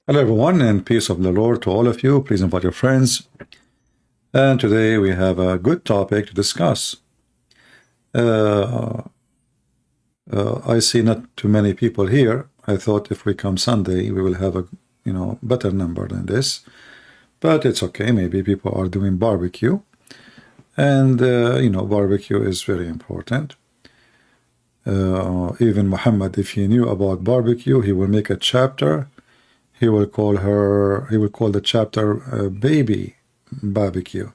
Hello everyone, and peace of the Lord to all of you. Please invite your friends. And today we have a good topic to discuss. I see not too many people here. I thought if we come Sunday, we will have a better number than this. But it's okay. Maybe people are doing barbecue, and barbecue is very important. Even Muhammad, if he knew about barbecue, he will make a chapter. He will call the chapter baby barbecue,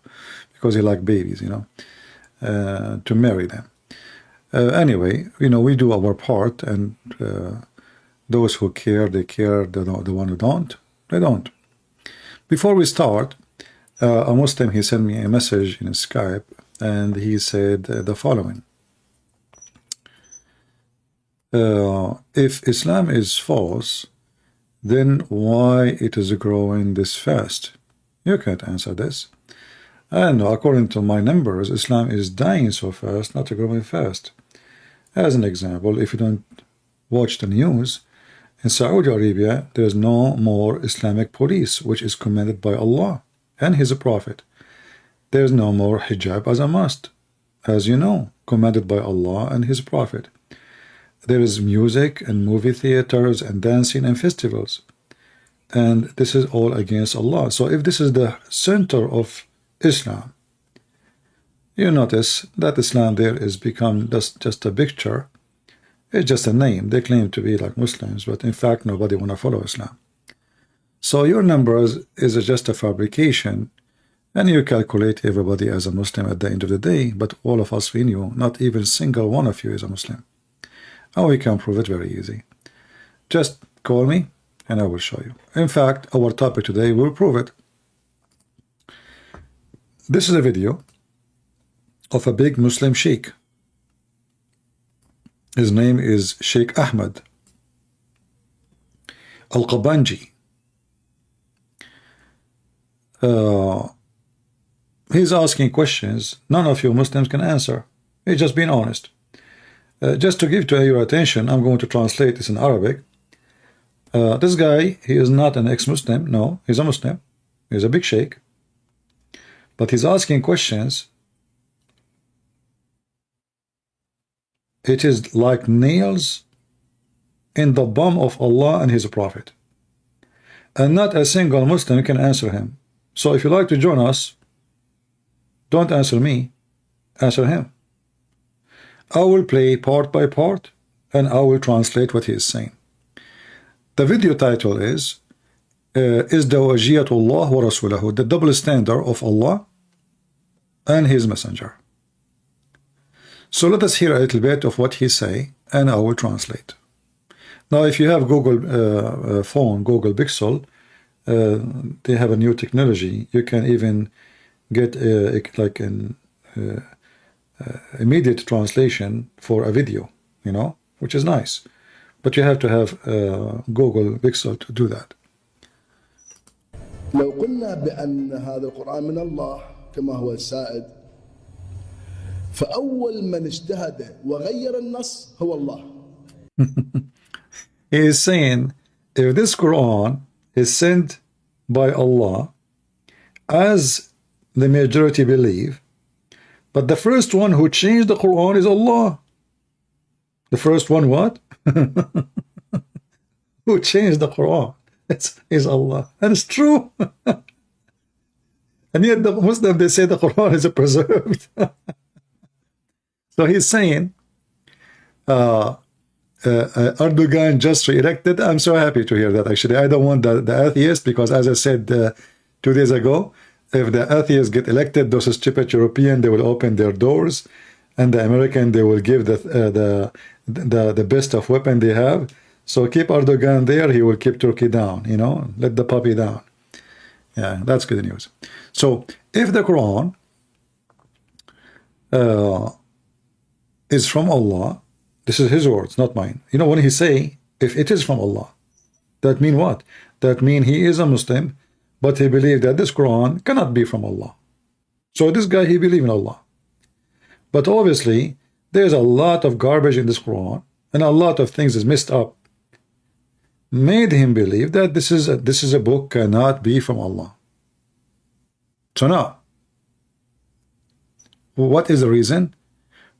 because he likes babies, to marry them. Anyway, we do our part, and those who care, they care. The one who don't, they don't. Before we start, a Muslim, he sent me a message in Skype, and he said the following. If Islam is false, then why it is growing this fast? You can't answer this. And according to my numbers, Islam is dying so fast, not growing fast. As an example, if you don't watch the news, in Saudi Arabia, there is no more Islamic police, which is commanded by Allah and His Prophet. There is no more hijab as a must, as you know, commanded by Allah and His Prophet. There is music and movie theaters and dancing and festivals. And this is all against Allah. So if this is the center of Islam, you notice that Islam there is become just a picture. It's just a name. They claim to be like Muslims, but in fact nobody want to follow Islam. So your numbers is just a fabrication, and you calculate everybody as a Muslim at the end of the day, but all of us, we knew not even a single one of you is a Muslim. And we can prove it very easy. Just call me and I will show you. In fact, our topic today will prove it. This is a video of a big Muslim sheikh. His name is Sheikh Ahmed Al-Qabanji. He's asking questions none of you Muslims can answer. He's just being honest. Just to give to your attention, I'm going to translate this in Arabic. This guy, he is not an ex-Muslim. No, he's a Muslim. He's a big sheikh. But he's asking questions. It is like nails in the bum of Allah and His Prophet. And not a single Muslim can answer him. So if you like to join us, don't answer me, answer him. I will play part by part, and I will translate what he is saying. The video title is Dawajiyatullah wa Rasulahu, the double standard of Allah and His Messenger. So let us hear a little bit of what he say, and I will translate. Now, if you have Google phone, Google Pixel, they have a new technology. You can even get like an immediate translation for a video, which is nice. But you have to have Google Pixel to do that. لو قلنا بأن هذا القرآن من الله كما هو السائد، فأول من اجتهد وغير النص هو الله. He is saying, if this Quran is sent by Allah, as the majority believe, but the first one who changed the Quran is Allah. The first one what? Who changed the Quran? Is Allah. And it's true. And yet the Muslim, they say the Quran is preserved. So he's saying, Erdogan just re-elected. I'm so happy to hear that, actually. I don't want the atheist, because as I said 2 days ago, if the atheists get elected, those stupid European, they will open their doors, and the American, they will give the best of weapon they have. So keep Erdogan there, he will keep Turkey down, let the puppy down. Yeah, that's good news. So if the Quran is from Allah, this is his words, not mine. When he say, if it is from Allah, that mean what? That mean he is a Muslim, but he believed that this Quran cannot be from Allah. So this guy, he believe in Allah. But obviously, there's a lot of garbage in this Quran, and a lot of things is messed up. made him believe that this is a book cannot be from Allah. So now, what is the reason?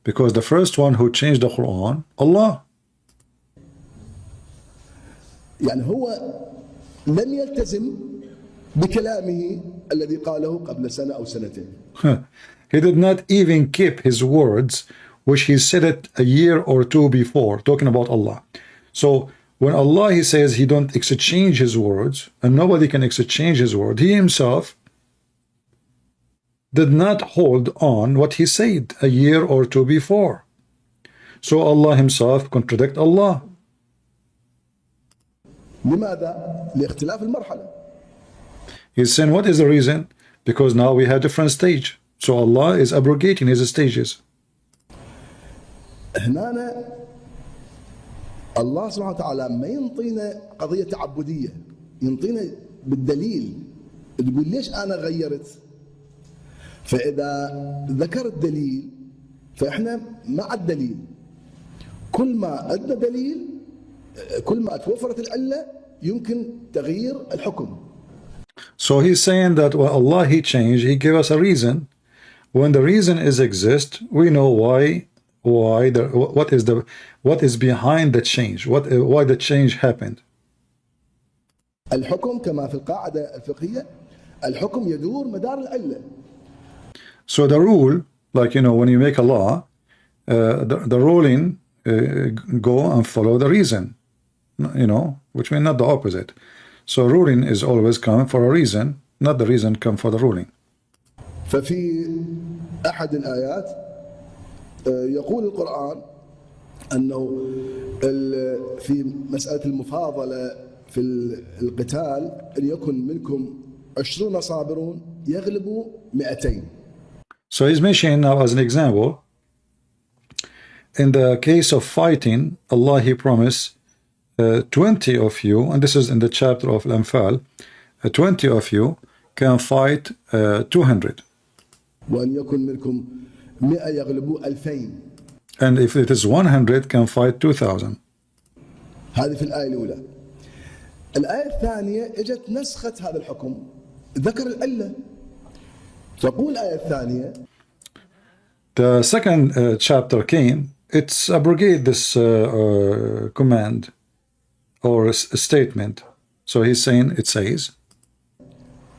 Because the first one who changed the Quran, Allah. يعني هو لم يلتزم بكلامه الذي قاله قبل سنة أو سنتين. He did not even keep his words, which he said it a year or two before, talking about Allah. So when Allah, he says he don't exchange his words, and nobody can exchange his word, he himself did not hold on what he said a year or two before. So Allah himself contradict Allah. لماذا؟ لاختلاف المرحلة. He's saying, what is the reason? Because now we have different stage. So Allah is abrogating his stages. هنا الله سبحانه وتعالى ما ينطينا قضية تعبدية، ينطينا بالدليل، تقول ليش أنا غيرت؟ فإذا ذكر الدليل فإحنا مع الدليل. كل ما أدنى دليل، كل ما توفرت العلة يمكن تغيير الحكم. So he's saying that when Allah he changed, he gave us a reason. When the reason is exist, we know what is behind the change, why the change happened. الحكم كما في القاعدة الفقهية، الحكم يدور مدار العلة. So the rule, like when you make a law, the ruling go and follow the reason, which means not the opposite. So ruling is always come for a reason, not the reason come for the ruling. ففي أحد الآيات يقول القرآن أنه في مسألة المفاضلة في القتال أن يكن منكم 20 صابرون يغلبوا 200. So he's mentioning now as an example, in the case of fighting, Allah he promised 20 of you, and this is in the chapter of Al-Anfal, 20 of you can fight 200. وأن يكن منكم 100 يغلبوا 2000. And if it is 100 can fight 2000. هذه في الآية الأولى. الآية الثانية اجت نسخت هذا الحكم، ذكر العلة. تقول الآية الثانية The second chapter came, it's abrogate this command or statement. So he's saying, it says,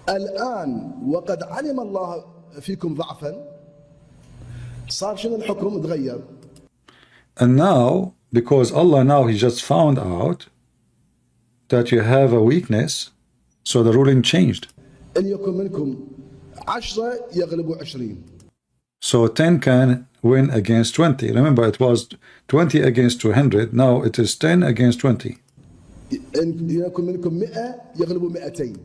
الآن وقد علم الله فيكم ضعفا. صار شنو الحكم؟ تغير. and now, because Allah now he just found out that you have a weakness, so the ruling changed. إن يكن منكم 10 يغلبوا 20. So 10 can win against 20. Remember, it was 20 against 200. Now it is 10 against 20. إن يكن منكم 100 يغلبوا 200.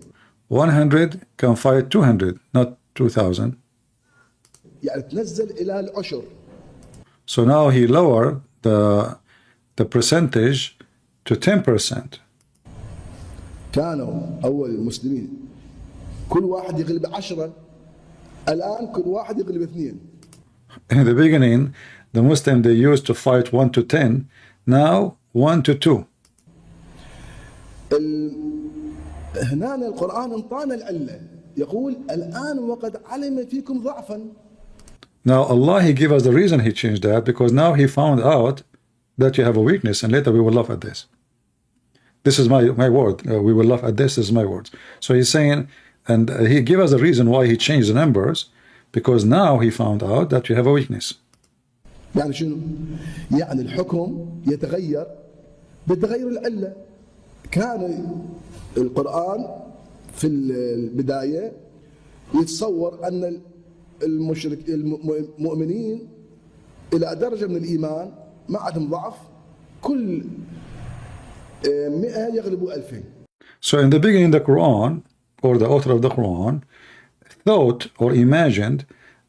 100 can fight 200, not 2000. يعني تنزل إلى العشر. So now he lowered the percentage to 10%. كانوا أول المسلمين كل واحد يغلب 10، الآن كل واحد يغلب 2. In the beginning, the Muslim they used to fight 1 to 10. Now 1 to 2. هنا القرآن انطانا العلة، يقول الآن وقد علم فيكم ضعفا. Now Allah he gave us the reason he changed that, because now he found out that you have a weakness, and later we will laugh at this. This is my word. We will laugh at this. This is my words. So he's saying, and he gave us the reason why he changed the numbers, because now he found out that you have a weakness. يعني شنو؟ يعني الحكم يتغير بتغير العلة. كان القرآن في البداية يتصور أن المؤمنين إلى درجة من الإيمان ما عندهم ضعف، كل 100 يغلبوا 2000. So in the beginning, the Quran, or the author of the Quran, thought or imagined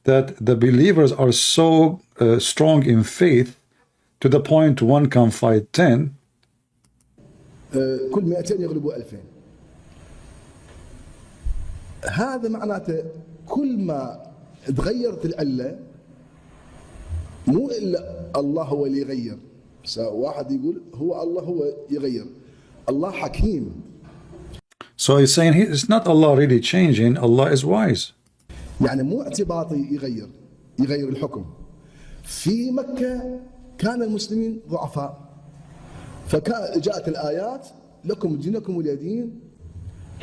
that the believers are so strong in faith to the point one can fight 10. كل 200 يغلبوا 2000. هذا معناته كل ما تغيرت العلة مو إلا الله هو اللي يغير. واحد يقول هو الله هو يغير، Allah Hakim. So he's saying it's not Allah really changing, Allah is wise. يعني مو اعتباطي يغير الحكم. في مكة كان المسلمين ضعفاء، فجاءت الآيات لكم دينكم ولي دين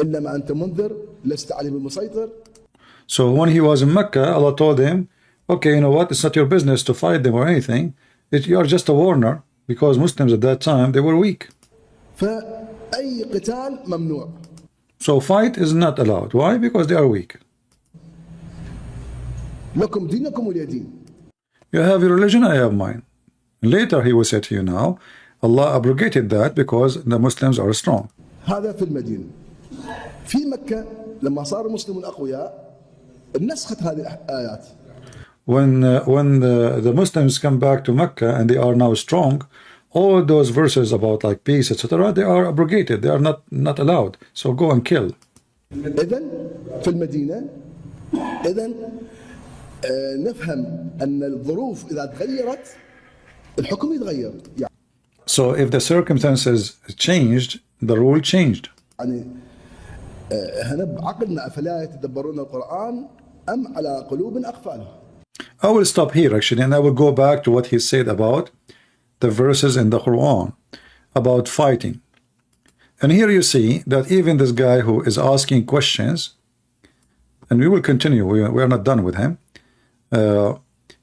إلا ما أنت منذر لست عليهم بمسيطر. So when he was in Mecca, Allah told him, okay, you know what, it's not your business to fight them or anything. You are just a warner, because Muslims at that time, they were weak. فأي قتال ممنوع. So fight is not allowed. Why? Because they are weak. لكم دينكم ولي دين. You have your religion, I have mine. Later he will say to you now, Allah abrogated that because the Muslims are strong. هذا في المدينة. في مكة لما صار المسلمون أقوياء نسخت هذه الآيات. When the Muslims come back to Mecca and they are now strong, all those verses about like peace, etc., they are abrogated. They are not allowed. So go and kill. إذن في المدينة إذن نفهم أن الظروف إذا تغيرت الحكم يتغير. So if the circumstances changed, the rule changed. يعني هنا بعقلنا أفلا يتدبرون القرآن أم على قلوب أقفالها. I will stop here actually, and I will go back to what he said about the verses in the Quran about fighting. And here you see that even this guy who is asking questions, and we will continue, we are not done with him,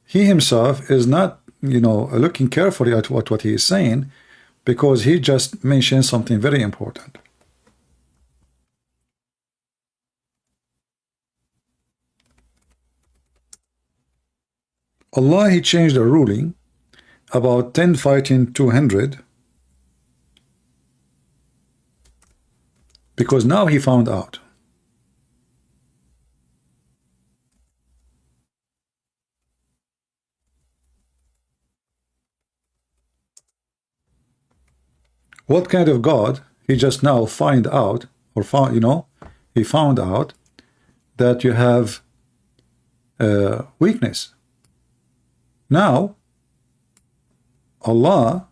he himself is not, you know, looking carefully at what he is saying, because he just mentioned something very important. Allah, he changed the ruling about 10 fighting 200 because now he found out. What kind of God? He just now find out, or found, you know, he found out that you have weakness. Now, Allah,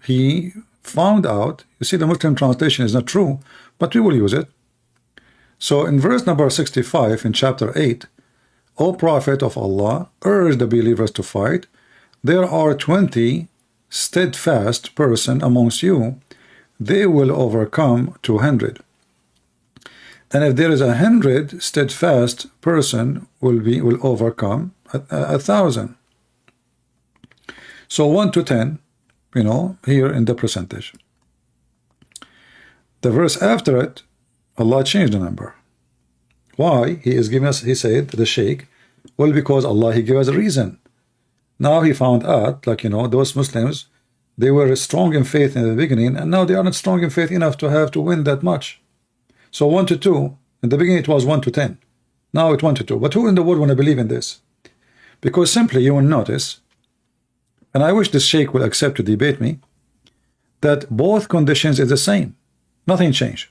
he found out, you see the Muslim translation is not true, but we will use it. So in verse number 65 in chapter 8, O Prophet of Allah, urge the believers to fight. There are 20 steadfast person amongst you, they will overcome 200. And if there is 100 steadfast person will overcome 1,000. So 1 to 10, you know, here in the percentage. The verse after it, Allah changed the number. Why? He is giving us, he said, the Sheikh, well, because Allah, he gave us a reason. Now he found out, like, you know, those Muslims, they were strong in faith in the beginning, and now they are not strong in faith enough to have to win that much. So 1 to 2, in the beginning it was 1 to 10. Now it's 1 to 2. But who in the world want to believe in this? Because simply you will notice, and I wish this Sheikh will accept to debate me, that both conditions is the same. Nothing changed.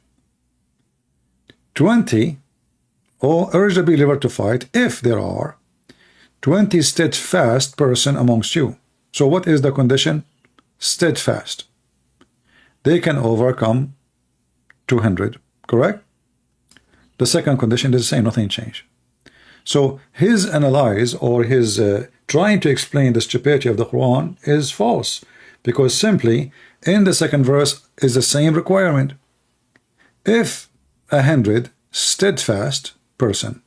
20, or urge the believer to fight if there are 20 steadfast person amongst you. So what is the condition? Steadfast. They can overcome 200, correct? The second condition is the same, nothing changed. So his analyze, or his trying to explain the stupidity of the Quran is false, because simply in the second verse is the same requirement. If 100 steadfast person,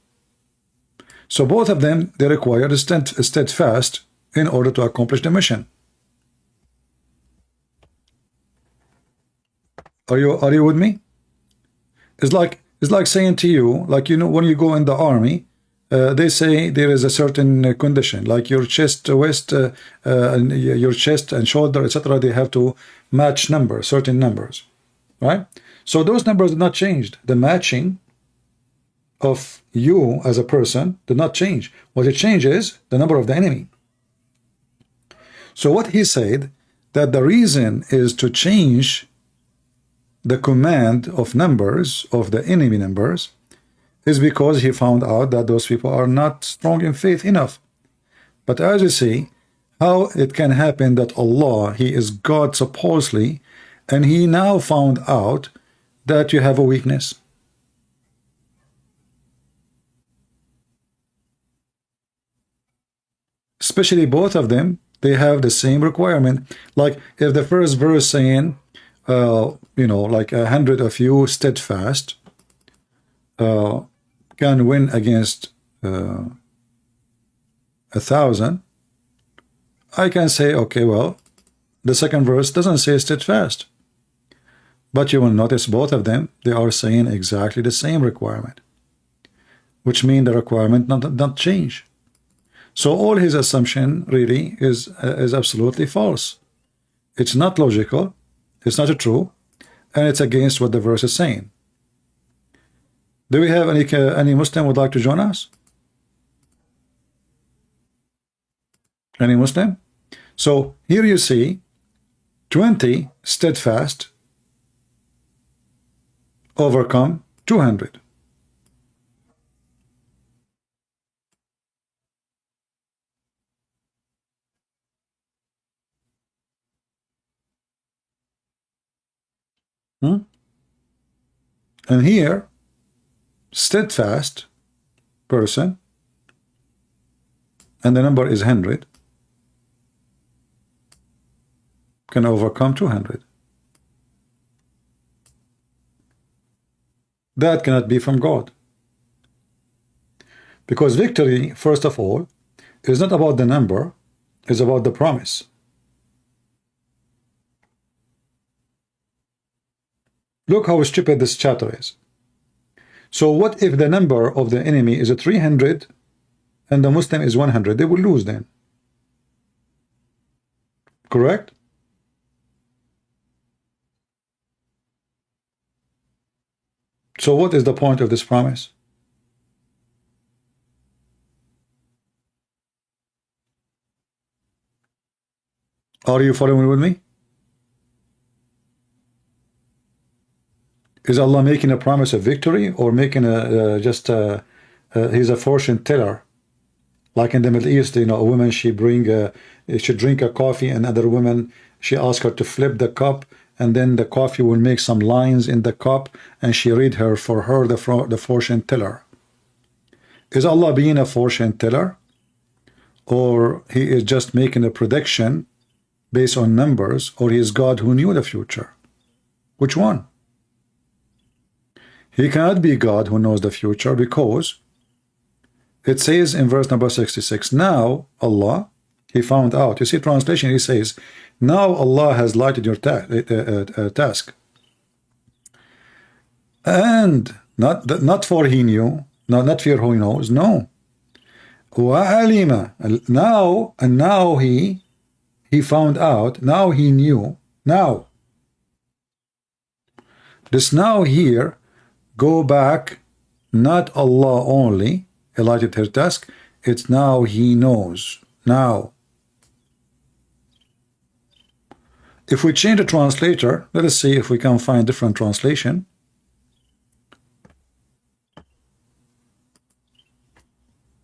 so both of them, they require a steadfast in order to accomplish the mission. Are you with me? It's like saying to you, like, you know, when you go in the army, they say there is a certain condition, like your chest, waist, and your chest and shoulder, etc. They have to match numbers, certain numbers, right? So those numbers did not change. The matching of you as a person did not change. What it changes is the number of the enemy. So what he said, that the reason is to change the command of numbers of the enemy numbers is because he found out that those people are not strong in faith enough. But as you see, how it can happen that Allah, he is God supposedly, and he now found out that you have a weakness. Especially both of them, they have the same requirement. Like if the first verse saying, like 100 of you steadfast can win against 1,000, I can say, okay, well, the second verse doesn't say steadfast. But you will notice both of them, they are saying exactly the same requirement, which means the requirement not change. So all his assumption really is absolutely false. It's not logical, it's not true, and it's against what the verse is saying. Do we have any Muslim would like to join us? Any Muslim? So here you see 20 steadfast overcome 200. And here steadfast person, and the number is 100, can overcome 200. That cannot be from God, because victory, first of all, is not about the number, it's about the promise. Look how stupid this chapter is. So what if the number of the enemy is 300 and the Muslim is 100? They will lose then. Correct? So what is the point of this promise? Are you following with me? Is Allah making a promise of victory, or making he's a fortune teller? Like in the Middle East, a woman, she drink a coffee, and another woman, she asks her to flip the cup, and then the coffee will make some lines in the cup, and she read for her the fortune teller. Is Allah being a fortune teller, or he is just making a prediction based on numbers, or he is God who knew the future? Which one? He cannot be God who knows the future, because it says in verse number 66, now Allah, he found out. You see translation, he says, now Allah has lighted your task. And not for he knew, not for who he knows, no. وَعَلِمَ, now he found out, now he knew, now. This now here, go back, not Allah only lighted her task, it's now he knows. Now, if we change the translator, let us see if we can find different translation.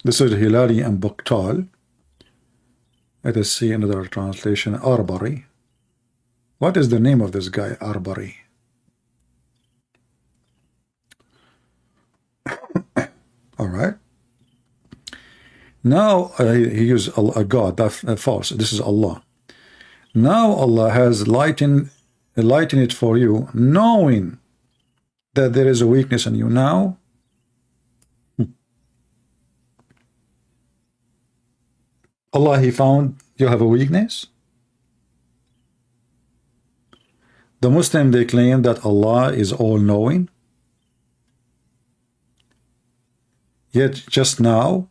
This is Hilali and Bukhtal. Let us see another translation. Arbari. What is the name of this guy, Arbari? All right. Now he used a God, that's false. This is Allah. Now Allah has lightened it for you, knowing that there is a weakness in you. Now, Allah, he found you have a weakness. The Muslim, they claim that Allah is all-knowing. Yet just now,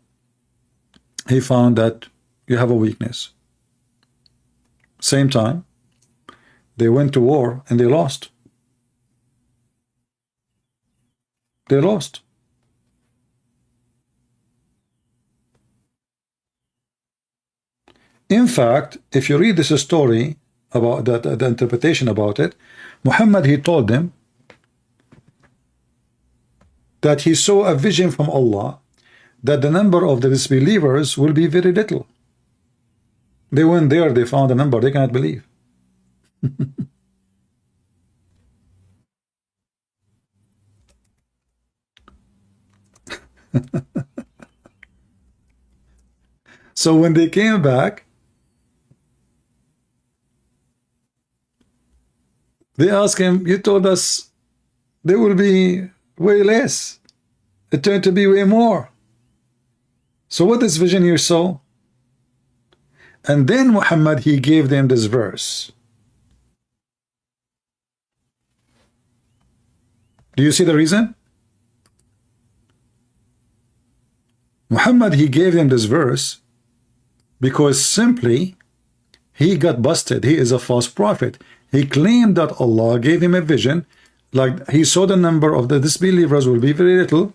he found that you have a weakness. Same time, they went to war and they lost. They lost. In fact, if you read this story about that, the interpretation about it, Muhammad, he told them that he saw a vision from Allah that the number of the disbelievers will be very little. They went there, they found a number they cannot believe. So when they came back, they asked him, you told us there will be way less. It turned to be way more. So what this vision you saw? And then Muhammad, he gave them this verse. Do you see the reason? Muhammad, he gave them this verse because simply he got busted. He is a false prophet. He claimed that Allah gave him a vision, like he saw the number of the disbelievers will be very little.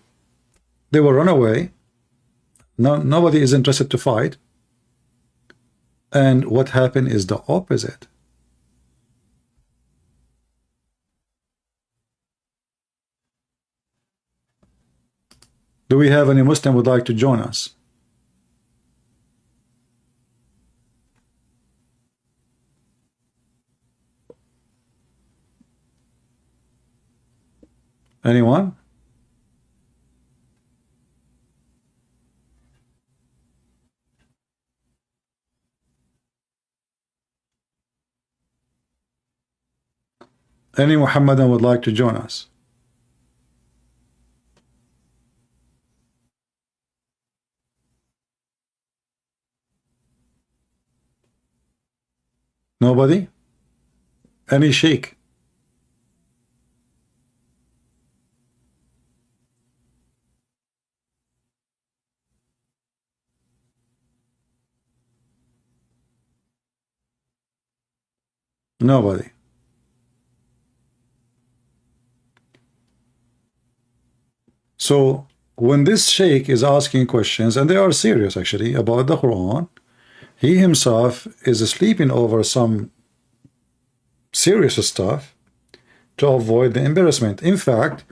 They will run away. No, nobody is interested to fight. And what happened is the opposite. Do we have any Muslim would like to join us? Anyone? Any Muhammadan would like to join us? Nobody? Any sheikh? Nobody. So when this sheikh is asking questions, and they are serious actually about the Quran, he himself is sleeping over some serious stuff to avoid the embarrassment. In fact,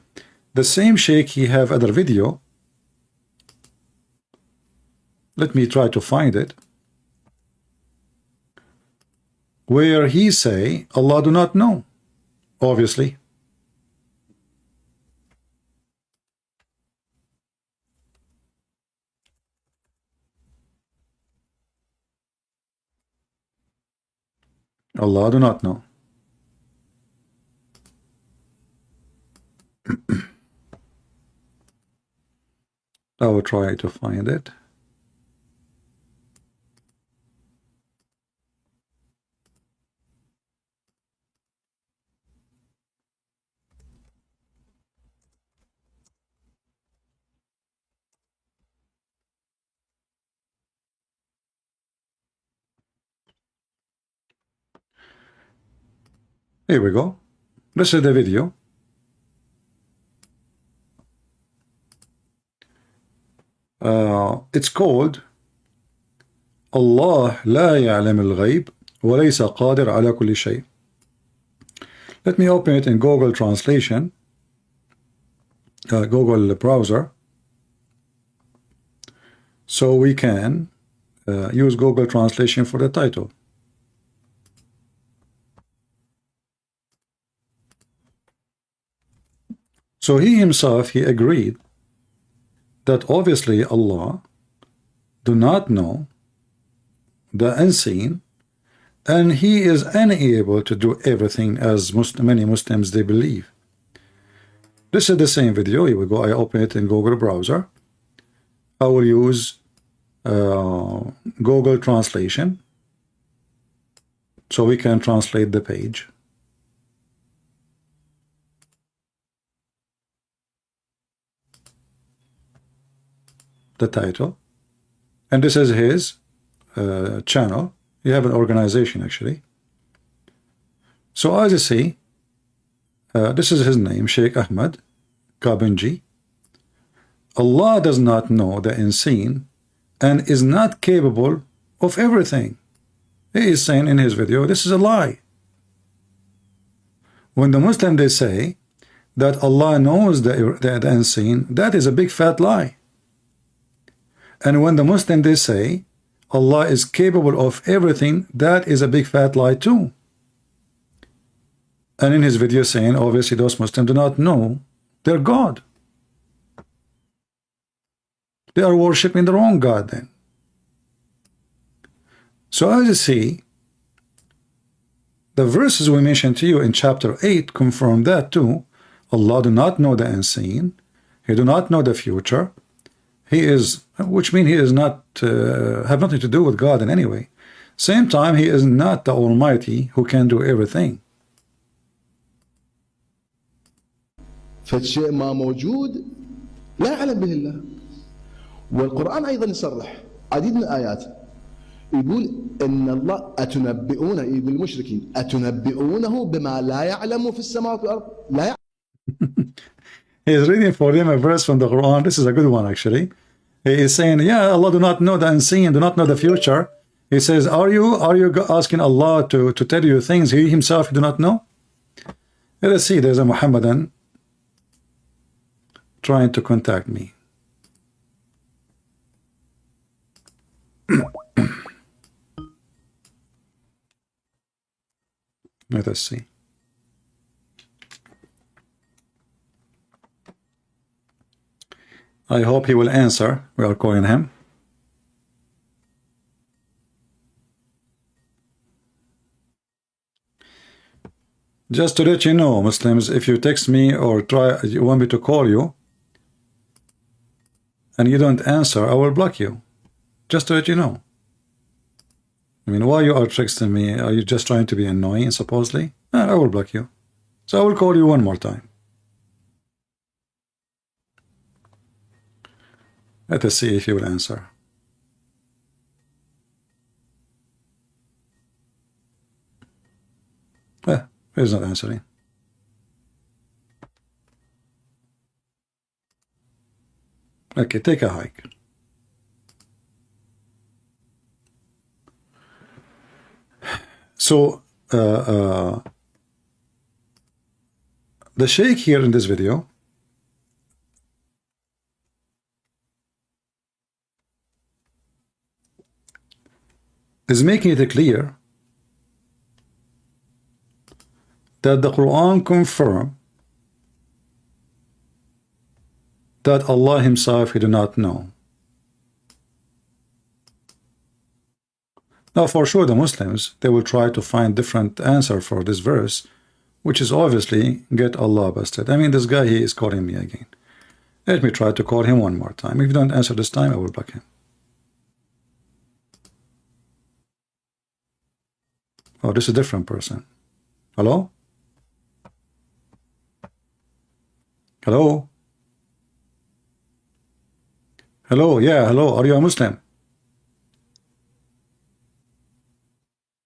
the same sheikh, he have other video. Let me try to find it, where he say Allah do not know, obviously. Allah do not know. I will try to find it. Here we go. This is the video. It's called Allah لا يعلم الغيب وليس قادر على كل شيء. Let me open it in Google Translation, Google browser, so we can use Google Translation for the title. So he himself, he agreed that obviously Allah do not know the unseen, and he is unable to do everything as many Muslims they believe. This is the same video. Here we go. I open it in Google browser. I will use Google Translation so we can translate the page. The title, and this is his channel. You have an organization actually. So as you see, this is his name, Sheikh Ahmad Kabinji. Allah does not know the unseen and is not capable of everything. He is saying in his video, this is a lie. When the Muslim they say that Allah knows the unseen, that is a big fat lie. And when the Muslim they say Allah is capable of everything, that is a big fat lie too. And in his video saying obviously those Muslims do not know their God. They are worshiping the wrong God then. So as you see, the verses we mentioned to you in chapter 8 confirm that too. Allah do not know the unseen. He do not know the future. He is, which means he is not, have nothing to do with God in any way. Same time, he is not the Almighty who can do everything. فالشيء ما موجود لا يعلم به الله. والقرآن أيضا يصرح عديد من الآيات يقول إن الله أتنبئونه، يقول المشركين أتنبئونه بما لا يعلم في السماوات والأرض لا يعلم. He is reading for them a verse from the Quran. This is a good one actually. He is saying, yeah, Allah do not know the unseen, do not know the future. He says, are you asking Allah to tell you things he himself do not know? Let us see, there's a Muhammadan trying to contact me. Let us see. I hope he will answer. We are calling him. Just to let you know, Muslims, if you text me or you want me to call you and you don't answer, I will block you. Just to let you know. I mean, why you are texting me? Are you just trying to be annoying, supposedly? I will block you. So I will call you one more time. Let us see if you will answer. He's not answering. Okay, take a hike. So, the Sheikh here in this video is making it clear that the Quran confirms that Allah himself he do not know. Now for sure the Muslims, they will try to find different answer for this verse, which is obviously get Allah busted. I mean, this guy, he is calling me again. Let me try to call him one more time. If you don't answer this time, I will block him. Oh, this is a different person. Hello? Hello? Hello, yeah, hello. Are you a Muslim?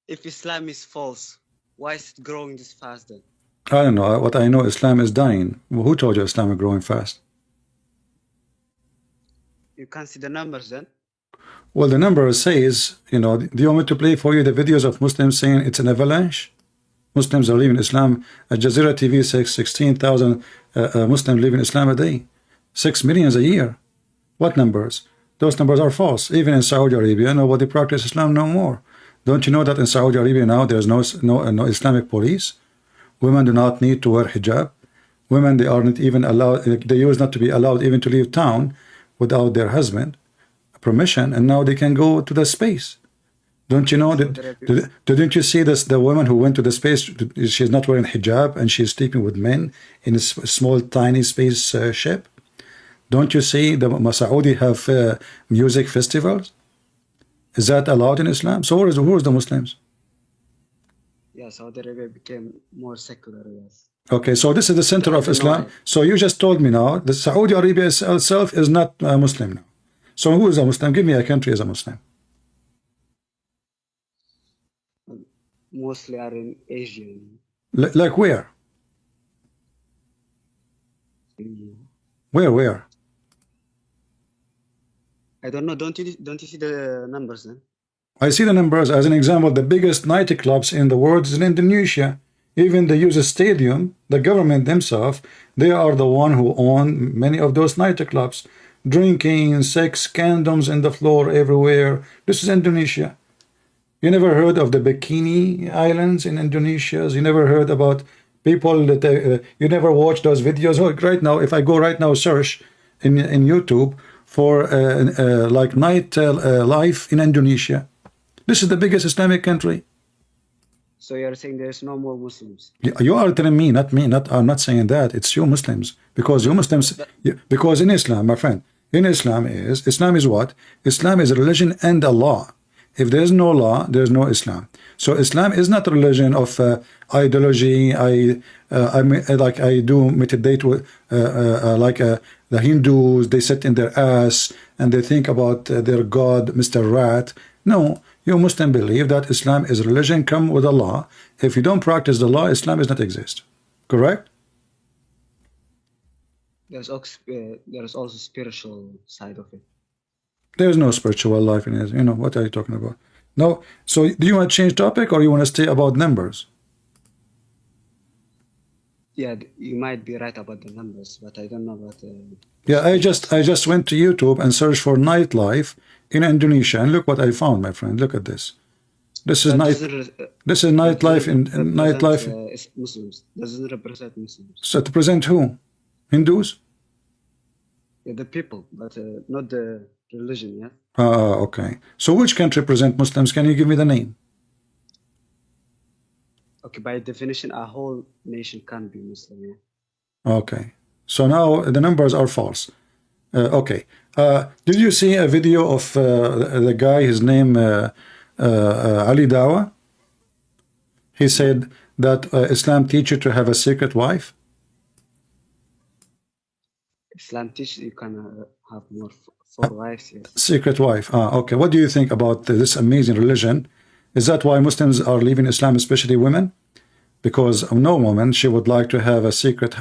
If Islam is false, why is it growing this fast then? I don't know. What I know, Islam is dying. Who told you Islam is growing fast? You can't see the numbers then? Well, the number says, you know, do you want me to play for you the videos of Muslims saying it's an avalanche? Muslims are leaving Islam. Al Jazeera TV says 16,000 Muslims leaving Islam a day. 6 million a year. What numbers? Those numbers are false. Even in Saudi Arabia, nobody practices Islam no more. Don't you know that in Saudi Arabia now there's no Islamic police? Women do not need to wear hijab. Women, they aren't even allowed, they used not to be allowed even to leave town without their husband permission, and now they can go to the space. Don't you know that? Didn't you see this? The woman who went to the space, she's not wearing hijab and she's sleeping with men in a small, tiny space ship. Don't you see the Saudi have music festivals? Is that allowed in Islam? So who is the Muslims? Yeah, Saudi Arabia became more secular, yes. Okay, so this is the center of Islam. So you just told me now that Saudi Arabia itself is not a Muslim now. So who is a Muslim? Give me a country as a Muslim. Mostly are in Asia. Like where? Where? I don't know. Don't you see the numbers then? I see the numbers. As an example, the biggest nightclubs in the world is in Indonesia. Even they use a stadium. The government themselves, they are the one who own many of those nightclubs. Drinking, sex, condoms in the floor everywhere. This is Indonesia. You never heard of the Bikini Islands in Indonesia? You never heard about people that you never watched those videos? Oh, right now, if I go right now search in YouTube, for like night life in Indonesia. This is the biggest Islamic country. So you're saying there's no more Muslims? You are telling me, not me. I'm not saying that. It's you Muslims, because you Muslims. Because in Islam, my friend, in Islam is what? Islam is a religion and a law. If there is no law, there is no Islam. So Islam is not a religion of ideology. I do meditate with the Hindus. They sit in their ass and they think about their God, Mr. Rat. No, you Muslim believe that Islam is a religion come with a law. If you don't practice the law, Islam does not exist. Correct? There's also spiritual side of it. There's no spiritual life in it. You know, what are you talking about? No. So do you want to change topic, or you want to stay about numbers? Yeah, you might be right about the numbers, but I don't know about yeah, I just went to YouTube and searched for nightlife in Indonesia, and look what I found, my friend. Look at this. This is nightlife in nightlife. Muslims doesn't represent Muslims. So to present who? Hindus? Yeah, the people, but not the religion. Yeah. Okay. So which country present Muslims? Can you give me the name? Okay, by definition, a whole nation can't be Muslim. Yeah. Okay. So now the numbers are false. Okay. Did you see a video of the guy, his name Ali Dawa? He said that Islam teaches you to have a secret wife. Islam teaches you can have four wives. Yes. Secret wife. Okay. What do you think about this amazing religion? Is that why Muslims are leaving Islam, especially women? Because no woman, she would like to have a secret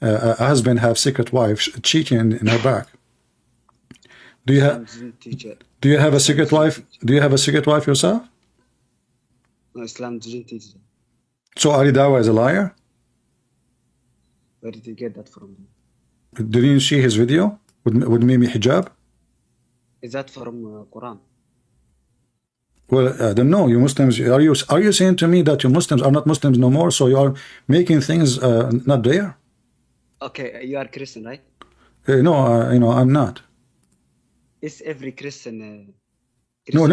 a husband have secret wife cheating in her back. Do you have a secret wife? Do you have a secret wife yourself? No, Islam didn't teach that. So Ali Dawa is a liar? Where did you get that from? Did you see his video with Mimi Hijab? Is that from Quran? Well, I don't know. You Muslims, are you saying to me that you Muslims are not Muslims no more? So you are making things not there? Okay, you are Christian, right? No, I'm not. Is every Christian? No,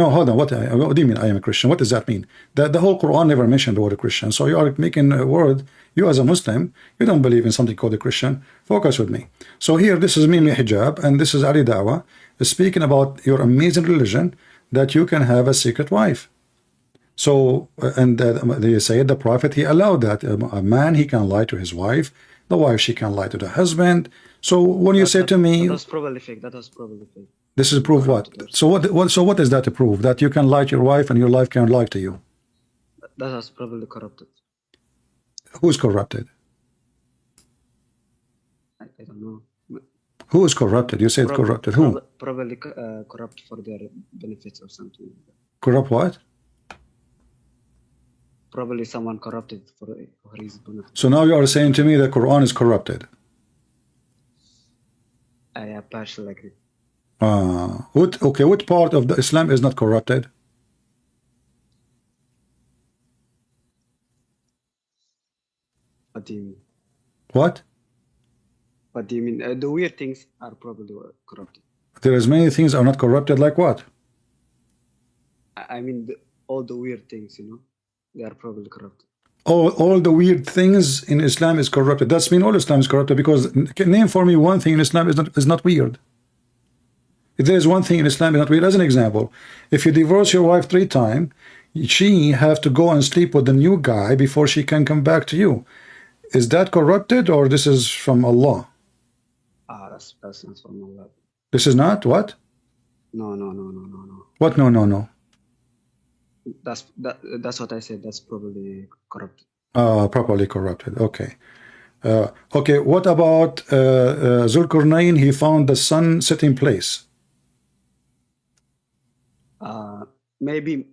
hold on. What do you mean I am a Christian? What does that mean? The whole Quran never mentioned the word Christian. So you are making a word. You as a Muslim, you don't believe in something called a Christian. Focus with me. So here, this is Mimi Hijab, and this is Ali Dawa, speaking about your amazing religion, that you can have a secret wife. So, and they say the Prophet, he allowed that. A man, he can lie to his wife. The wife, she can lie to the husband. So when you say to me... That was probably fake. That was probably fake. This is proof what? So what is that to prove? That you can lie to your wife and your wife can lie to you? That was probably corrupted. Who's corrupted? I don't know. Who is corrupted? You said corrupted. Who? Probably corrupt for their benefits or something. Corrupt what? Probably someone corrupted for his benefit. So now you are saying to me the Quran is corrupted. I partially agree. What part of the Islam is not corrupted? What do you mean? What? What do you mean? The weird things are probably corrupted. There is many things are not corrupted, like what? I mean, all the weird things, they are probably corrupted. All the weird things in Islam is corrupted. That's mean all Islam is corrupted, because name for me one thing in Islam is not weird. If there is one thing in Islam is not weird, as an example, if you divorce your wife 3 times, she have to go and sleep with the new guy before she can come back to you. Is that corrupted, or this is from Allah? That's not from Allah. This is not what? No. What? No. That's what I said. That's probably corrupted. Properly corrupted. Okay. Okay. What about Zulkarnain? He found the sun setting place. Maybe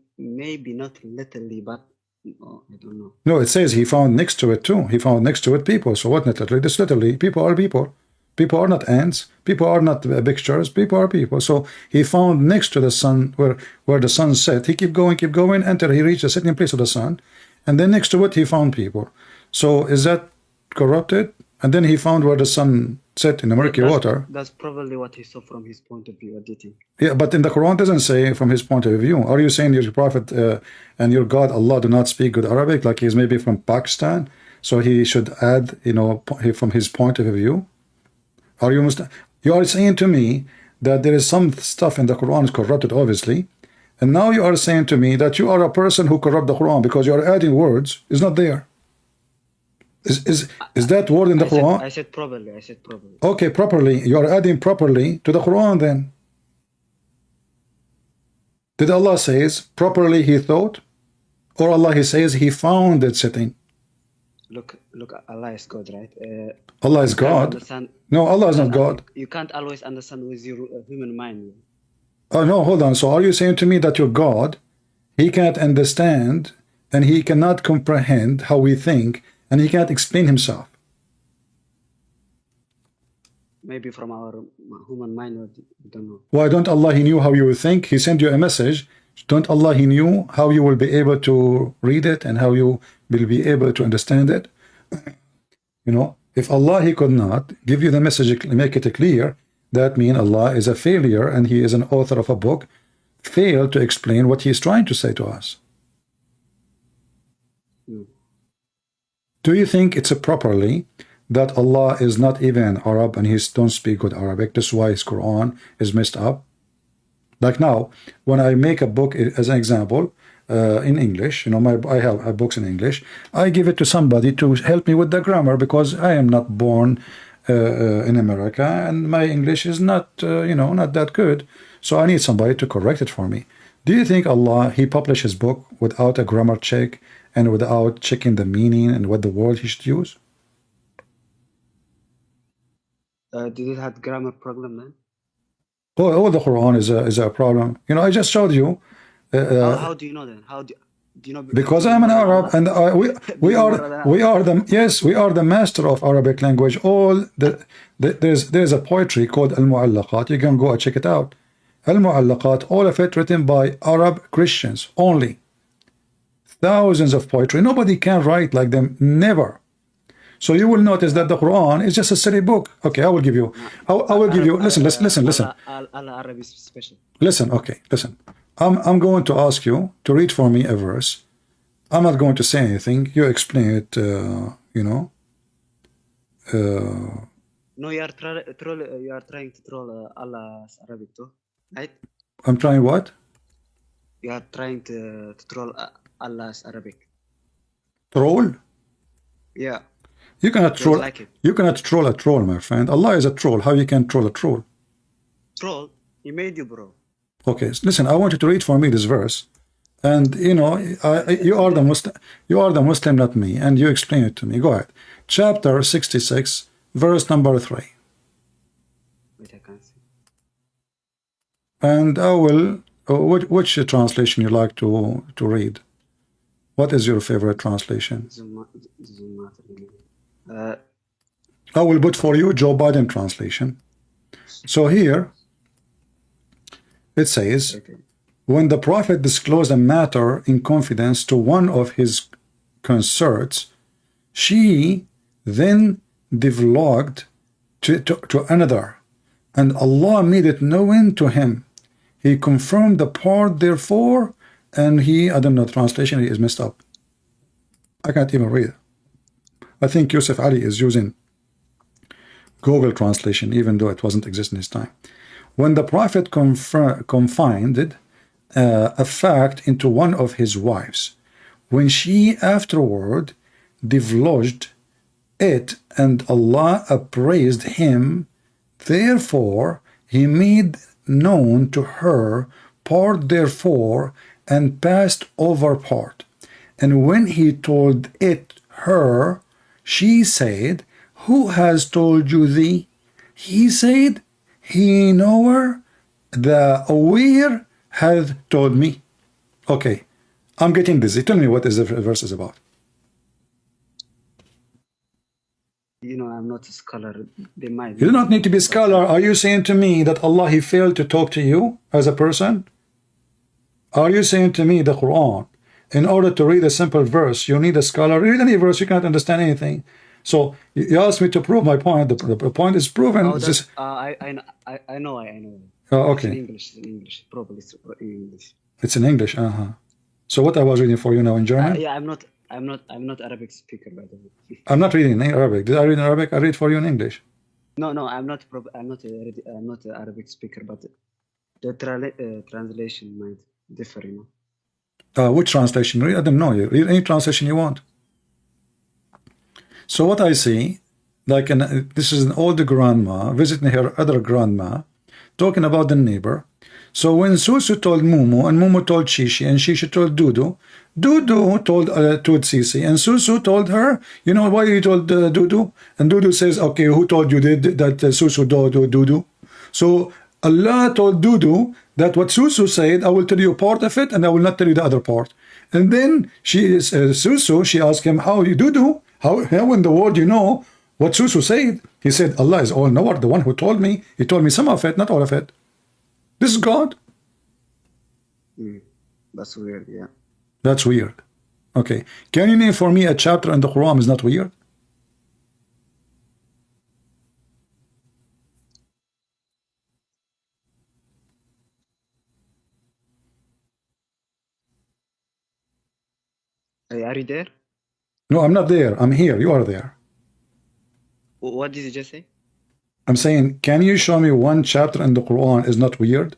not literally, but I don't know. No, it says he found next to it too. He found next to it people. So what literally? This literally, people are people. People are not ants. People are not pictures. People are people. So he found next to the sun, where the sun set. He keep going until he reached the setting place of the sun, and then next to it he found people. So is that corrupted? And then he found where the sun sit in the murky water. That's probably what he saw from his point of view. What do you think? Yeah, but in the Quran doesn't say from his point of view. Are you saying your prophet and your God Allah do not speak good Arabic, like he's maybe from Pakistan, so he should add, you know, from his point of view? Are you you are saying to me that there is some stuff in the Quran is corrupted, obviously, and now you are saying to me that you are a person who corrupt the Quran because you are adding words is not there. Is that word in the Quran? I said properly. I said properly. Okay, properly. You are adding properly to the Quran then. Did Allah says properly he thought? Or Allah he says he found it sitting? Look, Allah is God, right? Allah is God. No, Allah is not God. You can't always understand with your human mind. Oh no, hold on. So are you saying to me that your God, he can't understand and he cannot comprehend how we think and he can't explain himself? Maybe from our human mind, we don't know. Why don't Allah, he knew how you would think? He sent you a message. Don't Allah, he knew how you will be able to read it and how you will be able to understand it? You know, if Allah, he could not give you the message, make it clear, that means Allah is a failure and he is an author of a book, failed to explain what he is trying to say to us. Do you think it's properly that Allah is not even Arab and he don't speak good Arabic? That's why his Quran is messed up. Like now, when I make a book as an example in English, you know, I have books in English, I give it to somebody to help me with the grammar because I am not born in America and my English is not, you know, not that good. So I need somebody to correct it for me. Do you think Allah, he published his book without a grammar check and without checking the meaning and what the word he should use? Did it have grammar problem, man? Oh, the Quran is a problem. You know, I just showed you. How do you know then? How do you know? Because I'm an Arab, and we are the master of Arabic language. There's a poetry called Al-Mu'allaqat. You can go and check it out. Al-Mu'allaqat, all of it written by Arab Christians only. Thousands of poetry. Nobody can write like them. Never. So you will notice that the Quran is just a silly book. Okay, I will give you. I will give you. Listen. Arab is special. Listen. I'm going to ask you to read for me a verse. I'm not going to say anything. You explain it. You know. No, you are trying to troll Allah's Arabic too, right? I'm trying what? You are trying to troll Allah's Arabic. Troll? Yeah. You cannot troll. Like it. You cannot troll a troll, my friend. Allah is a troll. How you can troll a troll? Troll? He made you, bro. Okay, listen. I want you to read for me this verse, and you know, you are the Muslim. You are the Muslim, not me, and you explain it to me. Go ahead. Chapter 66, verse number 3. Wait, I can't see. And I will. Which translation you like to read? What is your favorite translation? I will put for you Joe Biden translation. So here it says, when the prophet disclosed a matter in confidence to one of his consorts, she then divulged to another, and Allah made it known to him. He confirmed the part therefore, and I don't know, translation is messed up. I can't even read it. I think Yusuf Ali is using Google translation, even though it wasn't exist in his time. When the prophet confided a fact into one of his wives, when she afterward divulged it, and Allah appraised him, therefore he made known to her part therefore, and passed over part. And when he told it her, she said, who has told you thee? He said, he knower, the aware hath told me. Okay, I'm getting busy. Tell me what is the verse is about. You know, I'm not a scholar. They might. You do not need to be a scholar. Are you saying to me that Allah, he failed to talk to you as a person? Are you saying to me the Quran, in order to read a simple verse, you need a scholar? Read any verse, you cannot understand anything. So you asked me to prove my point. The point is proven. Oh, This, I know. okay. It's in English. Probably it's in English. It's in English. So what I was reading for you now in German? Yeah, I'm not Arabic speaker, by the way. I'm not reading in Arabic. Did I read in Arabic? I read for you in English. No, I'm not an Arabic speaker, but the translation might differ, you know. Which translation? I don't know. You read any translation you want. So what I see, like this is an old grandma visiting her other grandma, talking about the neighbor. So when Susu told Mumu, and Mumu told Shishi, and Shishi told Dudu, Dudu told Sisi, and Susu told her, you know why you told Dudu? And Dudu says, okay, who told you that Susu told Dudu? So Allah told Dudu that what Susu said, I will tell you part of it, and I will not tell you the other part. And then Susu, she asked him, how you Dudu? How in the world you know what Susu said? He said, Allah is all knower, the one who told me. He told me some of it, not all of it. This is God. That's weird, yeah. That's weird. Okay. Can you name for me a chapter in the Quran is not weird? Hey, are you there? No, I'm not there. I'm here. You are there. What did you just say? I'm saying, can you show me one chapter in the Quran is not weird?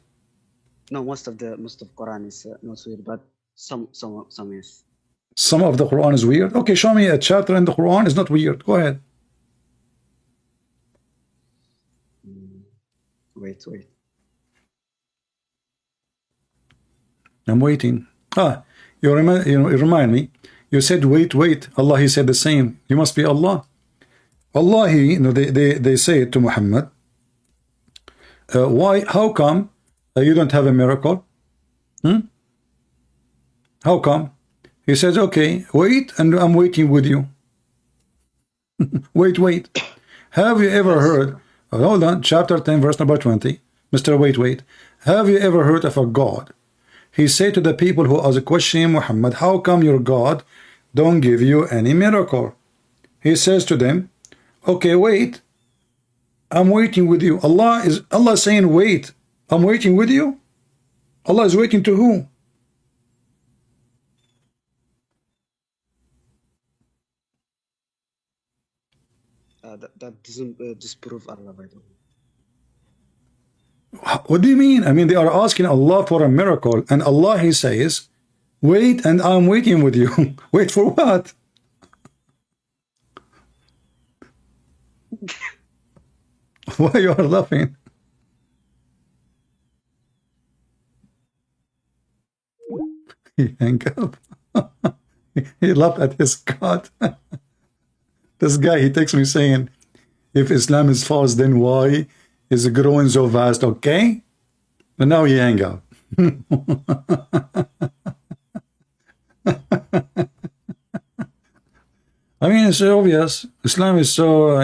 No, most of Quran is not weird, but some is. Some of the Quran is weird? Okay, show me a chapter in the Quran is not weird. Go ahead. Wait. I'm waiting. You remind me. You said wait. Allah, he said the same. You must be Allah. Allah, they say it to Muhammad. Why? How come you don't have a miracle? How come? He says, okay, wait, and I'm waiting with you. Wait. Have you ever heard? Hold on, chapter 10, verse number 20. Mr. Wait. Have you ever heard of a God? He said to the people who are questioning Muhammad, how come your God don't give you any miracle? He says to them, okay, wait. I'm waiting with you. Allah saying, wait. I'm waiting with you. Allah is waiting to who? That doesn't disprove Allah, by the way. What do you mean? I mean, they are asking Allah for a miracle, and Allah, he says, wait, and I'm waiting with you. Wait for what? Why you are laughing? He hang up. He laughed at his God. This guy, he takes me saying, if Islam is false, then why is it growing so fast? Okay? But now he hang up. I mean, it's obvious. Islam is so,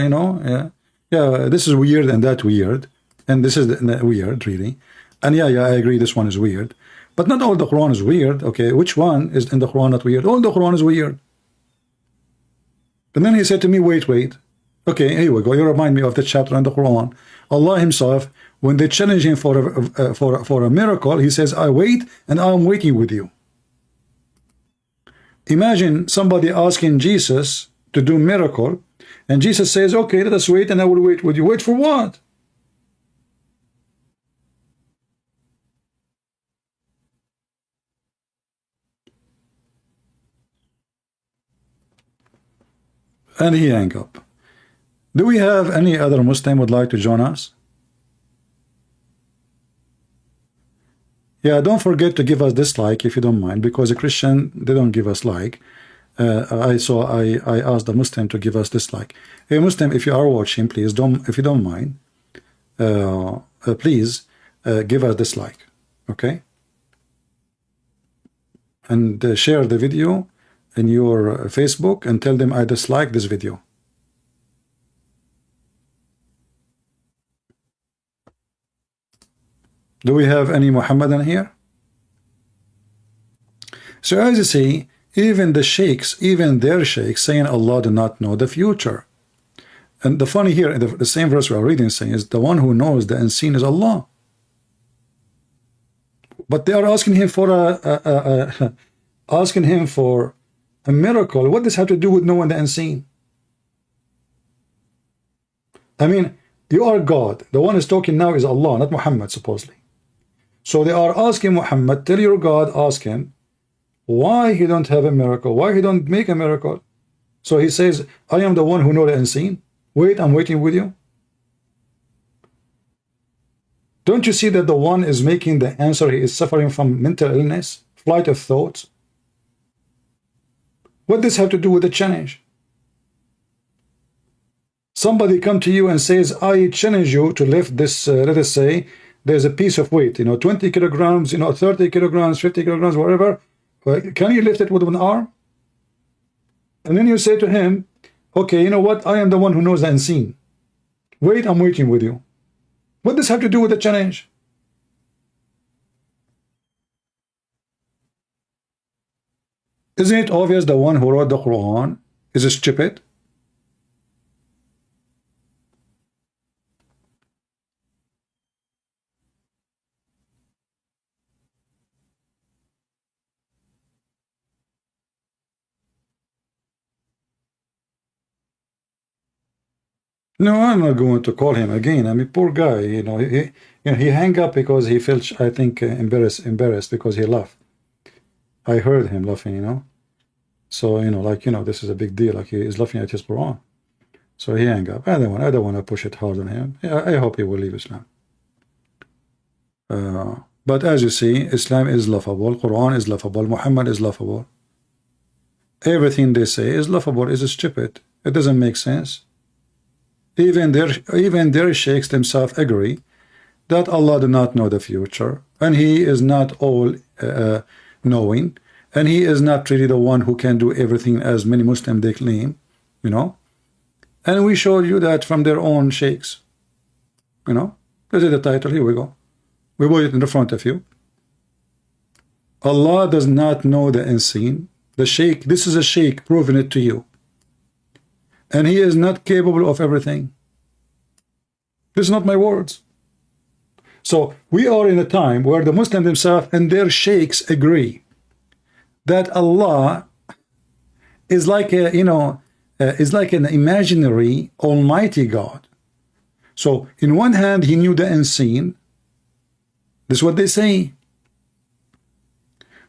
yeah, this is weird and that weird. And this is weird, really. And yeah, I agree this one is weird. But not all the Quran is weird. Okay, which one is in the Quran not weird? All the Quran is weird. And then he said to me, wait. Okay, here we go. You remind me of the chapter in the Quran. Allah himself, when they challenge him for a miracle, he says, I wait and I'm waiting with you. Imagine somebody asking Jesus to do a miracle, and Jesus says, okay, let us wait and I will wait with you. Wait for what? And he hang up. Do we have any other Muslim would like to join us? Yeah, don't forget to give us dislike if you don't mind, because a Christian, they don't give us like. I asked the Muslim to give us dislike. Hey Muslim, if you are watching, please if you don't mind, please give us dislike, okay? And share the video in your Facebook and tell them I dislike this video. Do we have any Muhammadan here? So as you see, even the sheikhs, even their sheikhs saying Allah do not know the future. And the funny here, in the same verse we are reading, saying is the one who knows the unseen is Allah. But they are asking him for a miracle. What does have to do with knowing the unseen? I mean, you are God. The one who's talking now is Allah, not Muhammad, supposedly. So they are asking Muhammad, tell your God, ask him, why he don't have a miracle? Why he don't make a miracle? So he says, I am the one who know the unseen. Wait, I'm waiting with you. Don't you see that the one is making the answer, he is suffering from mental illness, flight of thoughts? What does have to do with the challenge? Somebody come to you and says, I challenge you to lift this, let us say, there's a piece of weight, 20 kilograms, 30 kilograms, 50 kilograms, whatever. Can you lift it with one arm? And then you say to him, okay, you know what? I am the one who knows the unseen. Wait, I'm waiting with you. What does have to do with the challenge? Isn't it obvious the one who wrote the Quran is stupid? No, I'm not going to call him again. I mean, poor guy. He hung up because he felt, I think, embarrassed because he laughed. I heard him laughing. So this is a big deal. Like he is laughing at his Quran. So he hung up. I don't want to push it hard on him. Yeah, I hope he will leave Islam. But as you see, Islam is laughable. Quran is laughable. Muhammad is laughable. Everything they say is laughable. Is stupid. It doesn't make sense. Even their sheikhs themselves agree that Allah do not know the future, and He is not all knowing, and He is not really the one who can do everything as many Muslims they claim, And we showed you that from their own sheikhs, This is the title. Here we go. We put it in the front of you. Allah does not know the unseen. The sheikh. This is a sheikh proving it to you. And he is not capable of everything. This is not my words. So we are in a time where the Muslims themselves and their sheikhs agree that Allah is like is like an imaginary almighty God. So in one hand he knew the unseen. This is what they say.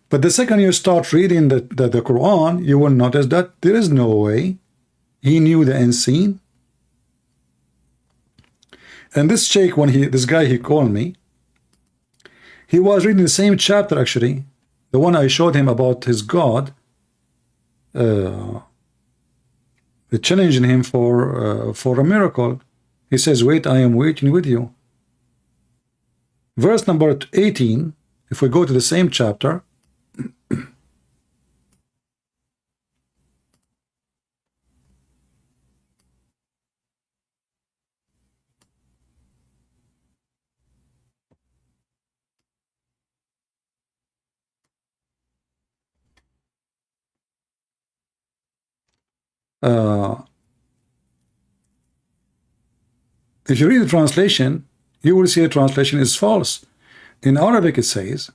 But the second you start reading the Quran, you will notice that there is no way he knew the unseen. And this sheikh, this guy he called me, he was reading the same chapter actually, the one I showed him about his God, challenging him for a miracle. He says, wait, I am waiting with you. Verse number 18, if we go to the same chapter, if you read the translation, you will see the translation is false. In Arabic it says,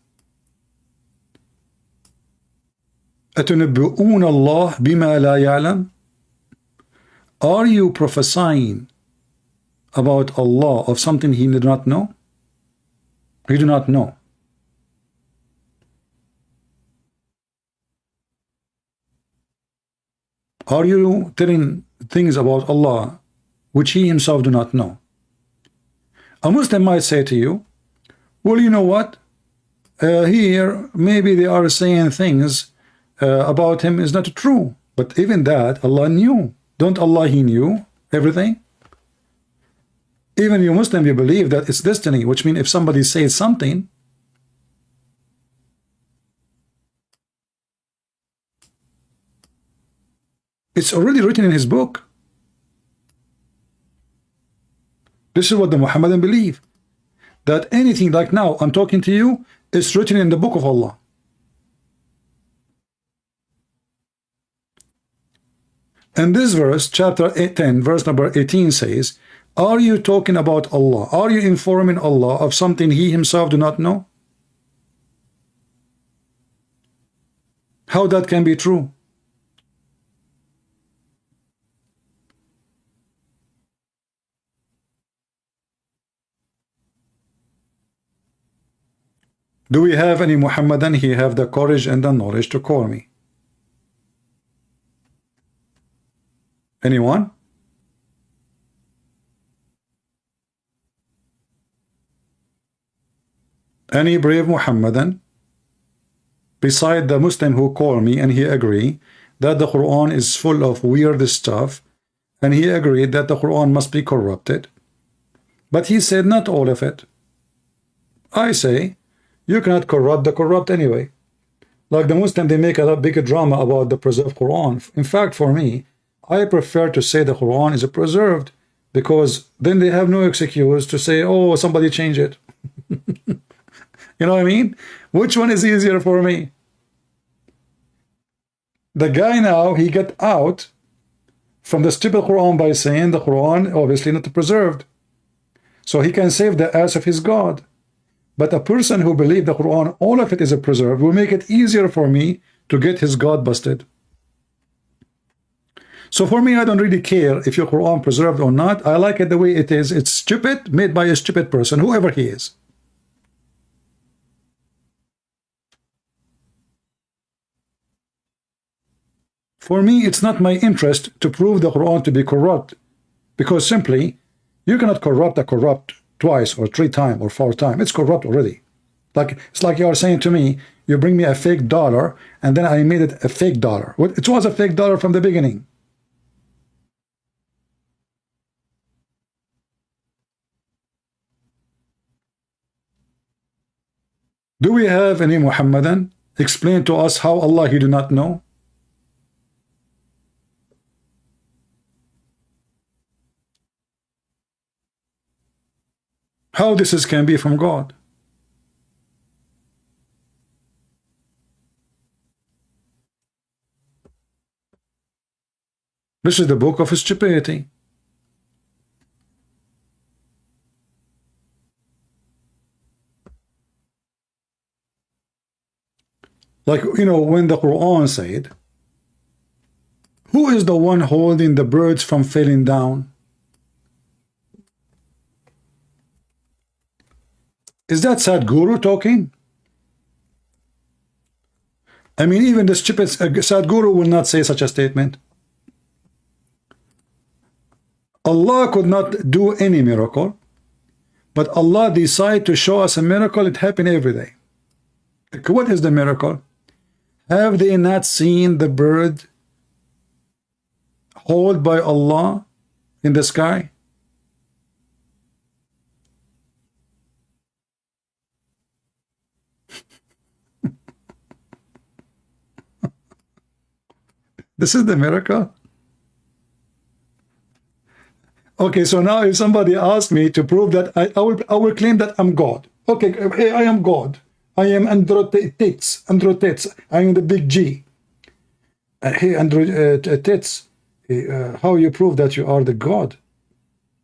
أَتُنَبِّئُونَ اللَّهَ بِمَا لَا يَعْلَمُ. Are you prophesying about Allah of something he did not know? He do not know. Are you telling things about Allah which he himself do not know? A Muslim might say to you, well, you know what? Here, maybe they are saying things about him is not true. But even that, Allah knew. Don't Allah, he knew everything? Even you Muslim, you believe that it's destiny, which means if somebody says something, it's already written in his book. This is what the Muhammadan believe. That anything like now I'm talking to you is written in the book of Allah. And this verse, chapter 10, verse number 18 says, are you talking about Allah? Are you informing Allah of something He Himself do not know? How that can be true? Do we have any Muhammadan? He have the courage and the knowledge to call me. Anyone? Any brave Muhammadan beside the Muslim who call me and he agree that the Quran is full of weird stuff, and he agreed that the Quran must be corrupted, but he said not all of it. I say you cannot corrupt the corrupt anyway. Like the Muslim, they make a big drama about the preserved Quran. In fact, for me, I prefer to say the Quran is preserved, because then they have no excuse to say, oh, somebody changed it. You know what I mean? Which one is easier for me? The guy now, he get out from the stupid Quran by saying the Quran obviously not preserved, so he can save the ass of his God. But a person who believes the Quran, all of it is preserved, will make it easier for me to get his God busted. So for me, I don't really care if your Quran preserved or not. I like it the way it is. It's stupid, made by a stupid person, whoever he is. For me, it's not my interest to prove the Quran to be corrupt, because simply, you cannot corrupt a corrupt twice or 3 times or 4 times. It's corrupt already. It's like you are saying to me, you bring me a fake dollar, and then I made it a fake dollar. It was a fake dollar from the beginning. Do we have any Muhammadan? Explain to us how Allah He do not know. How this can be from God? This is the book of stupidity. Like, you know, when the Quran said, who is the one holding the birds from falling down? Is that Sadhguru talking? I mean, even the stupid Sadhguru will not say such a statement. Allah could not do any miracle, but Allah decided to show us a miracle. It happened every day. What is the miracle? Have they not seen the bird held by Allah in the sky? This is the miracle. Okay, so now if somebody asks me to prove that, I will claim that I'm God. Okay, hey, I am God. I am Androtets. I am the big G. Hey, Androtets, how you prove that you are the God?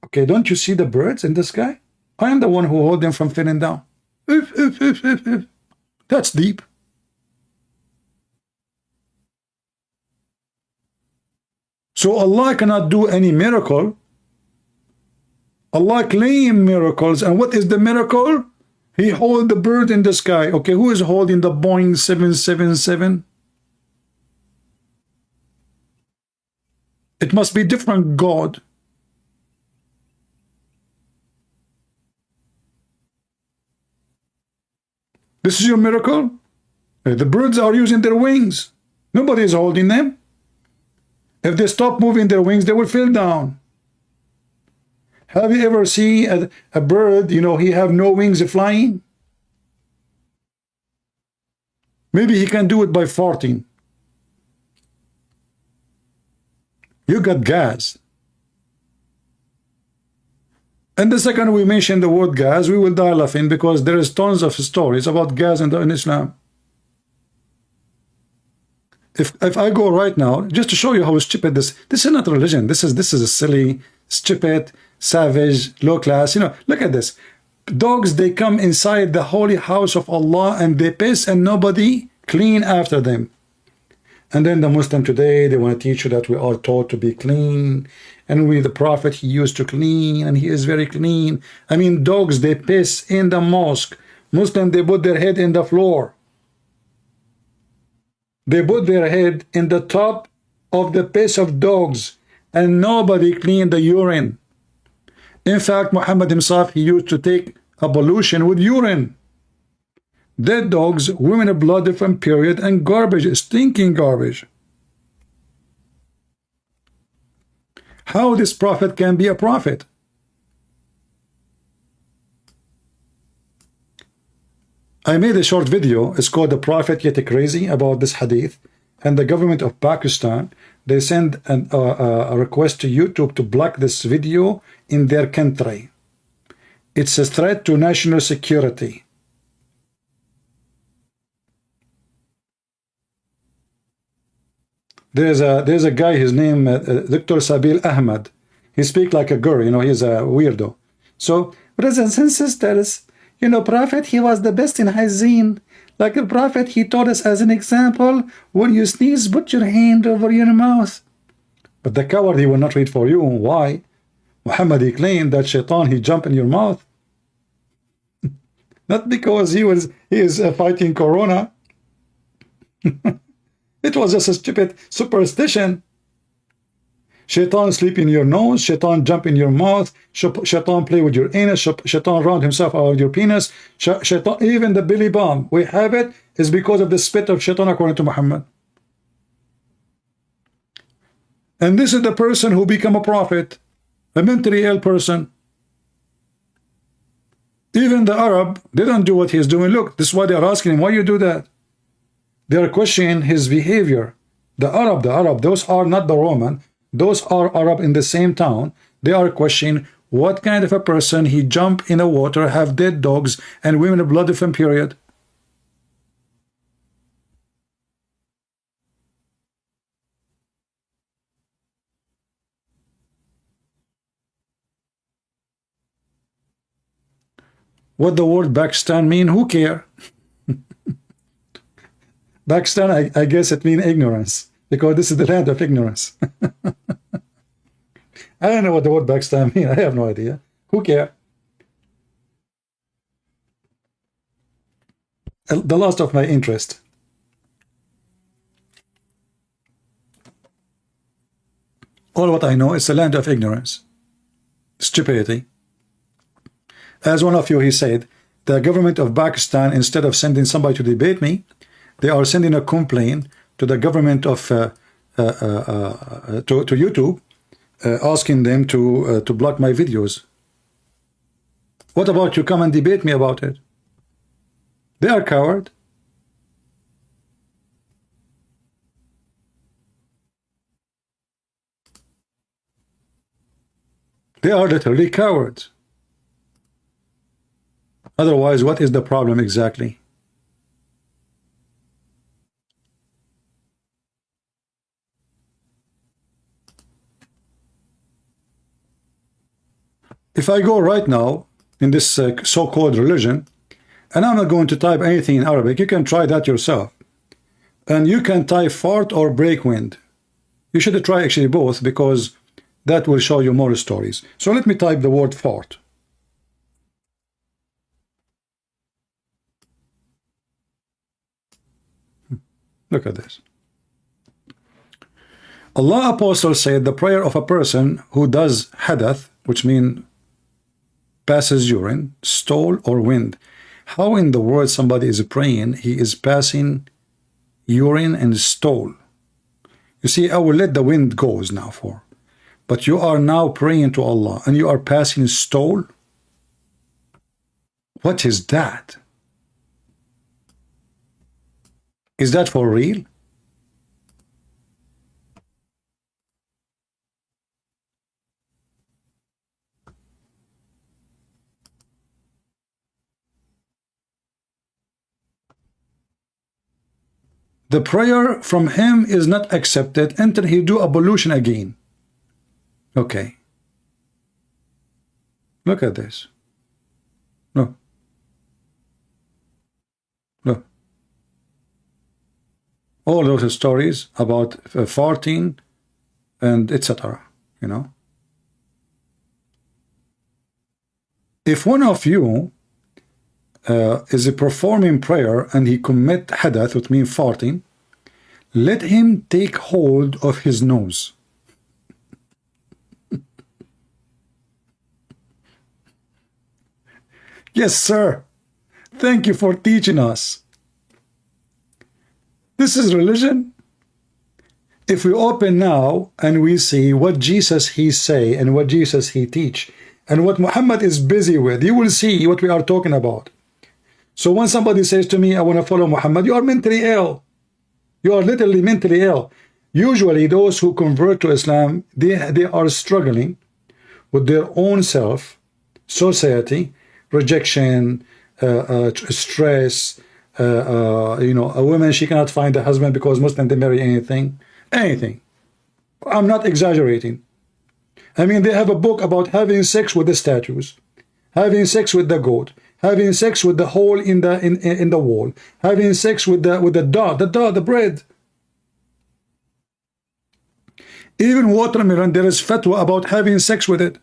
Okay, don't you see the birds in the sky? I am the one who hold them from falling down. That's deep. So Allah cannot do any miracle. Allah claim miracles, and what is the miracle? He hold the bird in the sky. Okay, who is holding the Boeing 777? It must be different God. This is your miracle? The birds are using their wings. Nobody is holding them. If they stop moving their wings, they will fall down. Have you ever seen a bird, you know, he have no wings flying? Maybe he can do it by farting. You got gas. And the second we mention the word gas, we will die laughing, because there is tons of stories about gas in Islam. If I go right now, just to show you how stupid this is not religion. This is a silly, stupid, savage, low class. You know, look at this. Dogs, they come inside the holy house of Allah and they piss and nobody clean after them. And then the Muslim today, they want to teach you that we are taught to be clean. And the Prophet, he used to clean and he is very clean. I mean, dogs, they piss in the mosque. Muslim, they put their head in the floor. They put their head in the top of the piss of dogs and nobody cleaned the urine. In fact, Muhammad himself, he used to take ablution with urine. Dead dogs, women of blood from period, and garbage, stinking garbage. How this prophet can be a prophet? I made a short video. It's called "The Prophet Yet Crazy" about this hadith. And the government of Pakistan, they send a request to YouTube to block this video in their country. It's a threat to national security. There's a guy, his name Dr. Sabil Ahmad. He speaks like a girl, you know, he's a weirdo. So, brothers and sisters, you know, Prophet, he was the best in hygiene. Like the Prophet, he taught us as an example, when you sneeze, put your hand over your mouth. But the coward, he will not read for you. Why? Muhammad, he claimed that shaitan, he jumped in your mouth. Not because he is fighting corona. It was just a stupid superstition. Shaitan sleep in your nose, shaitan jump in your mouth, shaitan play with your anus, shaitan round himself out your penis, shaitan, even the belly bomb, we have it, is because of the spit of shaitan according to Muhammad. And this is the person who become a prophet, a mentally ill person. Even the Arab, they don't do what he's doing. Look, this is why they are asking him, why you do that? They are questioning his behavior. The Arab, those are not the Roman. Those are Arab in the same town. They are questioning what kind of a person he jump in the water, have dead dogs, and women of blood from period. What the word Pakistan mean? Who care? Pakistan, I guess it means ignorance, because this is the land of ignorance. I don't know what the word Pakistan means. I have no idea. Who care? The loss of my interest. All what I know is the land of ignorance, stupidity. As one of you, he said, the government of Pakistan, instead of sending somebody to debate me, they are sending a complaint to the government of to YouTube, asking them to block my videos. What about you come and debate me about it? They are coward. They are literally cowards. Otherwise, what is the problem exactly? If I go right now in this so-called religion, and I'm not going to type anything in Arabic, you can try that yourself. And you can type fart or break wind. You should try actually both, because that will show you more stories. So let me type the word fart. Look at this. Allah Apostle said the prayer of a person who does hadath, which means passes urine, stool, or wind. How in the world somebody is praying, he is passing urine and stool? You see, I will let the wind goes now for. But you are now praying to Allah and you are passing stool? What is that? Is that for real? the prayer from him is not accepted until he do ablution again. Okay. Look at this. Look. Look. All those stories about farting and etc. You know. If one of you is performing prayer and he commit hadath, which means farting, let him take hold of his nose. Yes, sir. Thank you for teaching us. This is religion. If we open now and we see what Jesus he say and what Jesus he teach and what Muhammad is busy with, you will see what we are talking about. So when somebody says to me, I want to follow Muhammad, you are mentally ill. You are literally mentally ill. Usually those who convert to Islam, they are struggling with their own self, society, rejection, stress, you know, a woman, she cannot find a husband because Muslims, they marry anything. I'm not exaggerating. I mean, they have a book about having sex with the statues, having sex with the goat, having sex with the hole in the wall, having sex with the bread. Even watermelon, there is fatwa about having sex with it.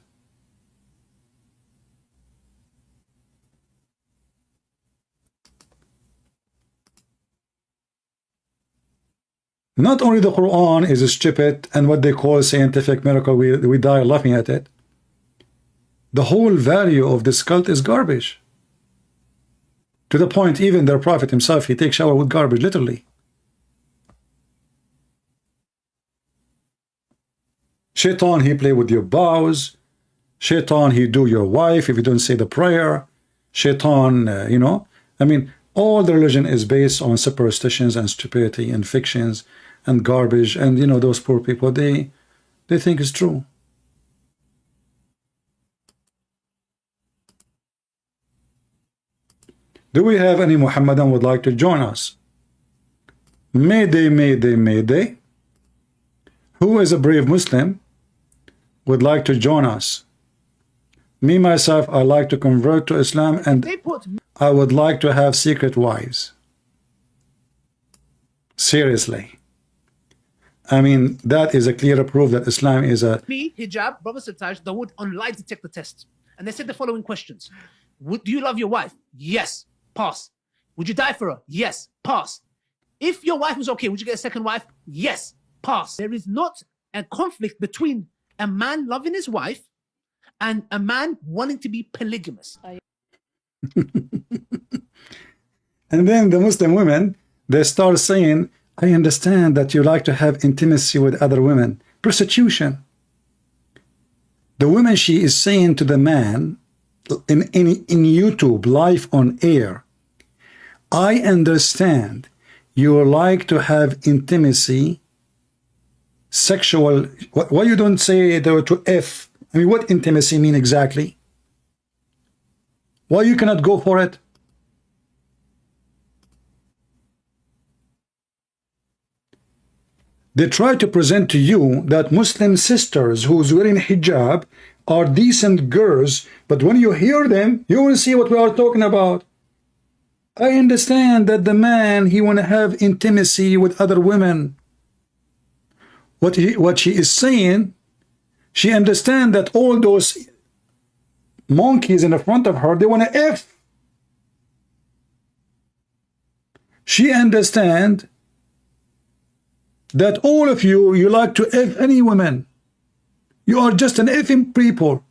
Not only the Quran is stupid and what they call scientific miracle, we die laughing at it. The whole value of this cult is garbage. To the point, even their prophet himself, he takes shower with garbage, literally. Shaitan, he play with your vows. Shaitan, he do your wife if you don't say the prayer. Shaitan, you know, I mean, all the religion is based on superstitions and stupidity and fictions and garbage, and you know, those poor people, they think it's true. Do we have any Muhammadan would like to join us? Mayday, mayday, mayday. Who is a brave Muslim would like to join us? Me, myself, I like to convert to Islam and I would like to have secret wives. Seriously. I mean, that is a clear proof that Islam is a... Me, hijab, Brother Sataj, they would on lie detector test. And they said the following questions. Do you love your wife? Yes. Pass. Would you die for her? Yes. Pass. If your wife was okay, would you get a second wife? Yes. Pass. There is not a conflict between a man loving his wife and a man wanting to be polygamous. And then the Muslim women, they start saying, I understand that you like to have intimacy with other women. Prostitution. The woman, she is saying to the man in YouTube, live on air, I understand you like to have intimacy, sexual. Why you don't say to F? I mean, what intimacy mean exactly? Why you cannot go for it? They try to present to you that Muslim sisters who's wearing hijab are decent girls, but when you hear them, you will see what we are talking about. I understand that the man, he want to have intimacy with other women. What she is saying, she understand that all those monkeys in the front of her, they want to F. She understand that all of you, you like to F any woman. You are just an effing people.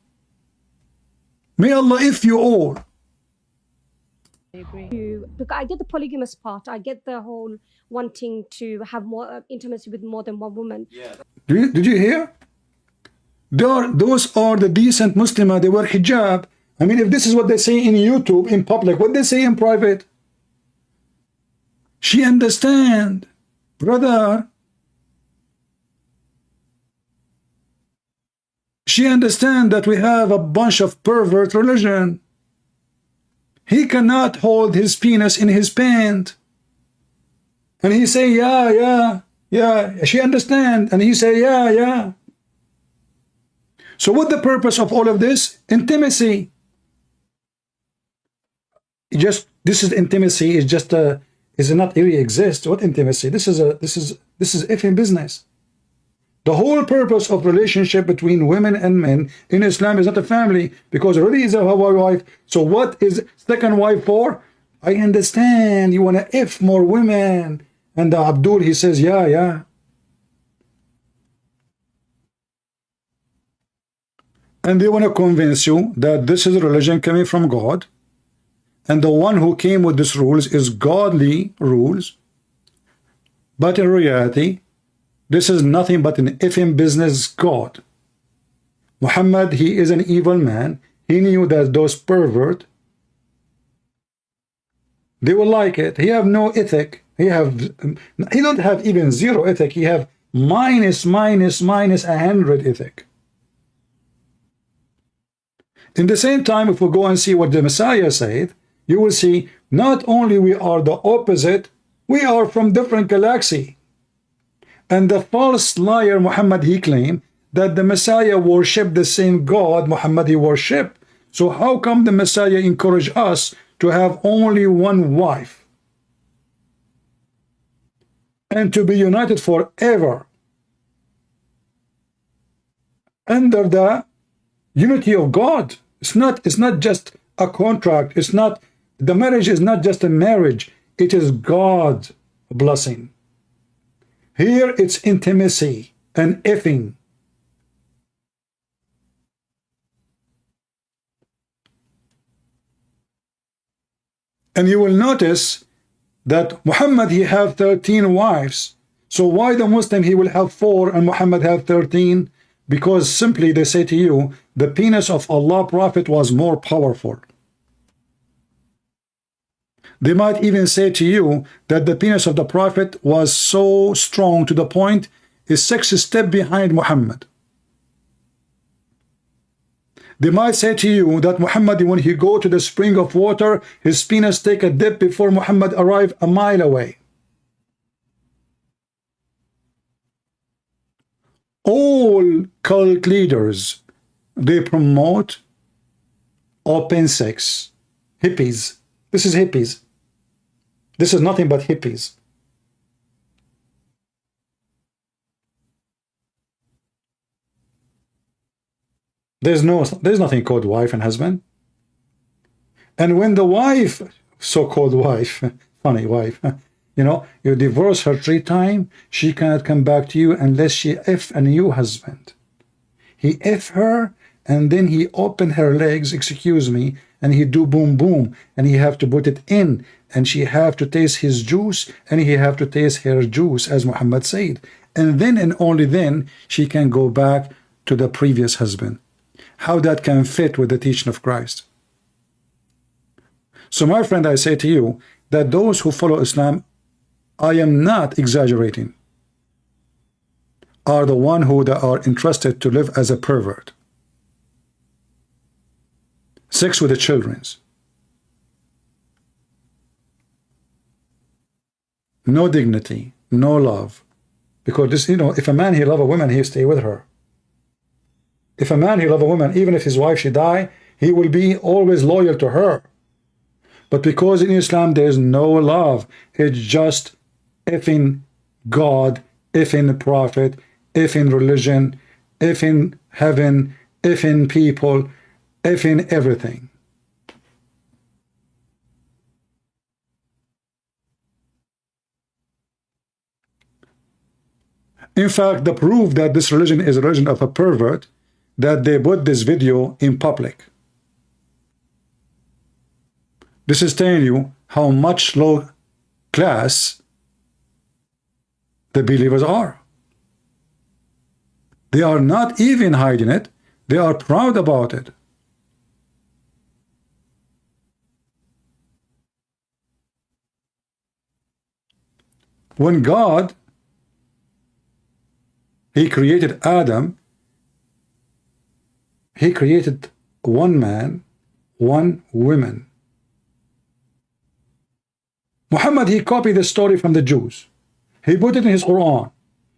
May Allah F you all. I agree. Because I get the polygamous part. I get the whole wanting to have more intimacy with more than one woman. Yeah. Did you hear? Those are the decent Muslims. They wear hijab. I mean, if this is what they say in YouTube, in public, what they say in private? She understand, brother. She understand that we have a bunch of pervert religion. He cannot hold his penis in his pant. And he say, yeah, she understand. And he say, yeah. So what the purpose of all of this? Intimacy. This is intimacy. Is just is not really exist. What intimacy? This is effing business. The whole purpose of relationship between women and men in Islam is not a family, because already is a wife. So what is second wife for? I understand you want to F more women. And Abdul, he says, yeah. And they want to convince you that this is a religion coming from God, and the one who came with these rules is godly rules. But in reality, this is nothing but an effing business god. Muhammad, he is an evil man. He knew that those pervert, they will like it. He have no ethic. He don't have even zero ethic. He have minus 100 ethic. In the same time, if we go and see what the Messiah said, you will see not only we are the opposite, we are from different galaxy. And the false liar Muhammad, he claimed that the Messiah worshiped the same God Muhammad he worshiped. So how come the Messiah encouraged us to have only one wife and to be united forever under the unity of God? It's not just a contract. The marriage is not just a marriage. It is God's blessing. Here it's intimacy and effing. And you will notice that Muhammad, he have 13 wives. So why the Muslim, he will have 4 and Muhammad have 13? Because simply they say to you, the penis of Allah Prophet was more powerful. They might even say to you that the penis of the Prophet was so strong to the point his 6 step behind Muhammad. They might say to you that Muhammad, when he go to the spring of water, his penis take a dip before Muhammad arrived a mile away. All cult leaders, they promote open sex. Hippies. This is hippies. This is nothing but hippies. There's nothing called wife and husband. And when the wife, so-called wife, funny wife, you divorce her 3 times, she cannot come back to you unless she F a new husband. He F her, and then he open her legs, excuse me, and he do boom boom, and he have to put it in, and she have to taste his juice, and he have to taste her juice, as Muhammad said. And then and only then she can go back to the previous husband. How that can fit with the teaching of Christ? So my friend, I say to you that those who follow Islam, I am not exaggerating, are the one who are interested to live as a pervert. Sex with the children's. No dignity, no love. Because this, if a man he love a woman, he stay with her. If a man he love a woman, even if his wife she die, he will be always loyal to her. But because in Islam there is no love, it's just effing God, effing prophet, effing religion, effing heaven, effing people, effing everything. In fact, the proof that this religion is a religion of a pervert, that they put this video in public. This is telling you how much low class the believers are. They are not even hiding it. They are proud about it. When God, he created Adam, he created one man, one woman. Muhammad, he copied the story from the Jews. He put it in his Quran.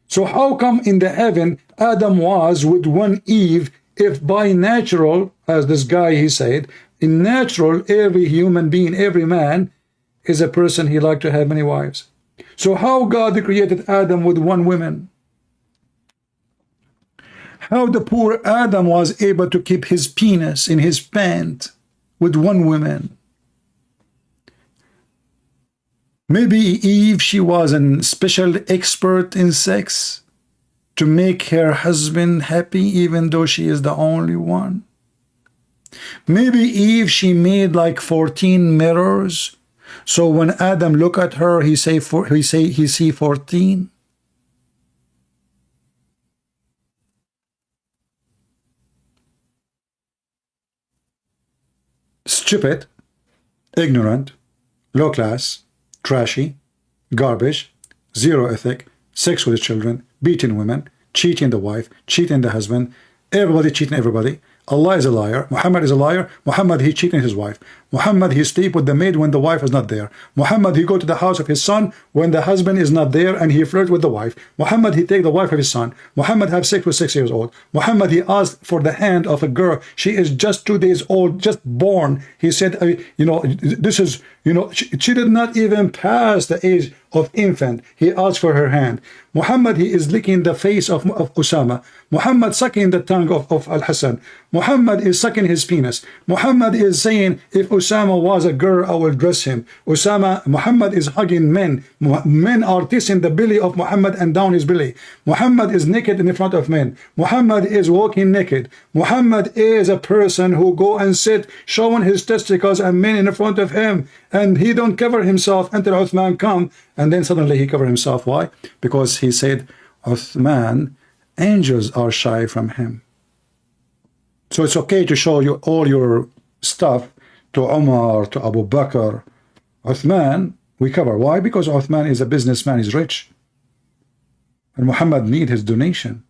So how come in the heaven Adam was with one Eve, if by natural, as this guy he said, in natural, every human being, every man is a person he like to have many wives. So how God created Adam with one woman? How the poor Adam was able to keep his penis in his pant with one woman? Maybe Eve, she was a special expert in sex to make her husband happy, even though she is the only one. Maybe Eve, she made like 14 mirrors, so when Adam look at her, he see 14. Stupid, ignorant, low class, trashy, garbage, zero ethic, sex with children, beating women, cheating the wife, cheating the husband, everybody cheating everybody. Allah is a liar. Muhammad is a liar. Muhammad, he cheating his wife. Muhammad, he sleep with the maid when the wife is not there. Muhammad, he go to the house of his son when the husband is not there and he flirt with the wife. Muhammad, he take the wife of his son. Muhammad have sex with 6 years old. Muhammad, he asked for the hand of a girl. She is just 2 days old, just born. He said, you know, this is, you know, she did not even pass the age of infant. He asked for her hand. Muhammad, he is licking the face of Osama. Muhammad sucking the tongue of Al-Hassan. Muhammad is sucking his penis. Muhammad is saying, if Osama was a girl, I will dress him. Muhammad is hugging men. Men are kissing the belly of Muhammad and down his belly. Muhammad is naked in front of men. Muhammad is walking naked. Muhammad is a person who go and sit showing his testicles and men in front of him, and he don't cover himself until Uthman come, and then suddenly he cover himself. Why? Because he said, Uthman, angels are shy from him. So it's okay to show you all your stuff to Omar, to Abu Bakr. Uthman, we cover. Why? Because Uthman is a businessman, he's rich. And Muhammad need his donation.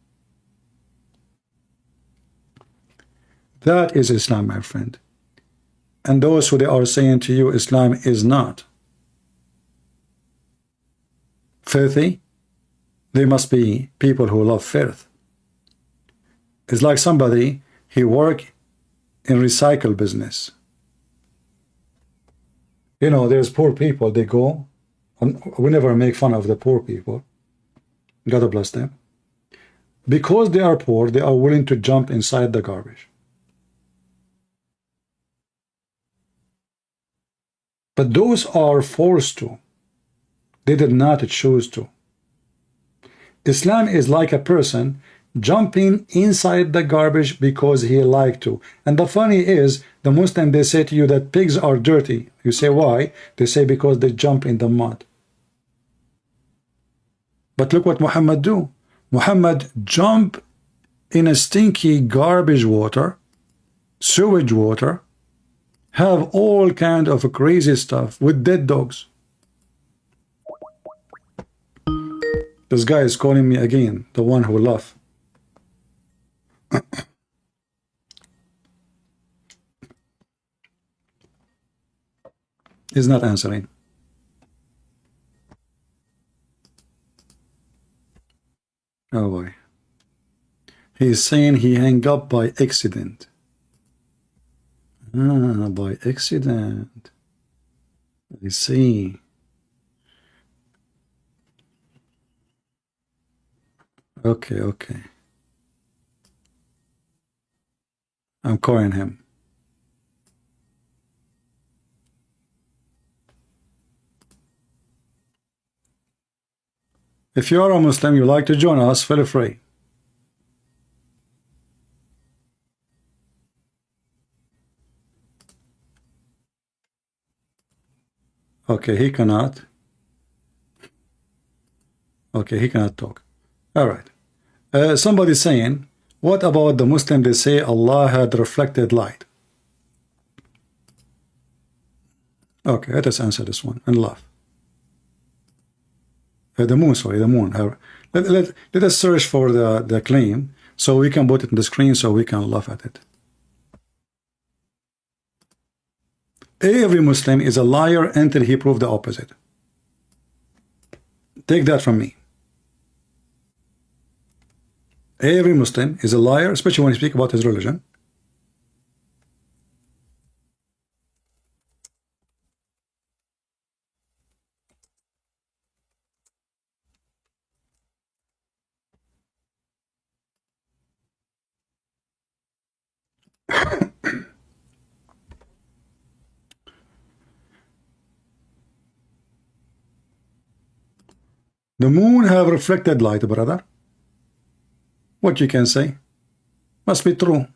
That is Islam, my friend. And those who they are saying to you, Islam is not filthy, they must be people who love filth. It's like somebody, he work in recycle business. You know, there's poor people, they go, and we never make fun of the poor people. God bless them. Because they are poor, they are willing to jump inside the garbage. But those are forced to. They did not choose to. Islam is like a person jumping inside the garbage because he liked to. And the funny is, the Muslim, they say to you that pigs are dirty. You say, why? They say because they jump in the mud. But look what Muhammad do. Muhammad jump in a stinky garbage water, sewage water, have all kind of crazy stuff with dead dogs. This guy is calling me again, the one who laughed. He's not answering. Oh boy. He's saying he hung up by accident. Ah, by accident. I see. Okay, okay. I'm calling him. If you are a Muslim, you like to join us, feel free. Okay, he cannot. Okay, he cannot talk. All right. Somebody saying, what about the Muslim? They say Allah had reflected light. Okay, let us answer this one and laugh. The moon, sorry, the moon. Let us search for the claim so we can put it on the screen so we can laugh at it. Every Muslim is a liar until he proves the opposite. Take that from me. Every Muslim is a liar, especially when he speaks about his religion. The moon have reflected light, brother. What you can say? Must be true.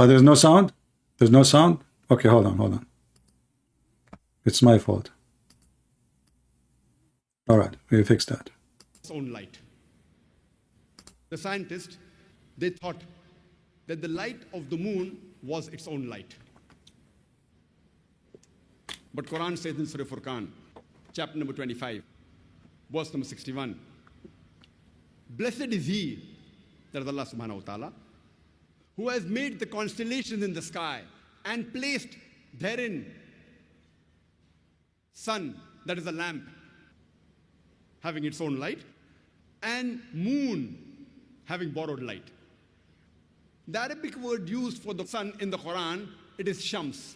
Oh, there's no sound? There's no sound? Okay, hold on. It's my fault. All right, we fix that. Its own light. The scientists, they thought that the light of the moon was its own light. But Quran says in Surah Furqan, chapter number 25, verse number 61, blessed is he, that is Allah subhanahu wa ta'ala, who has made the constellations in the sky and placed therein sun, that is a lamp, having its own light, and moon, having borrowed light. The Arabic word used for the sun in the Quran, it is shams.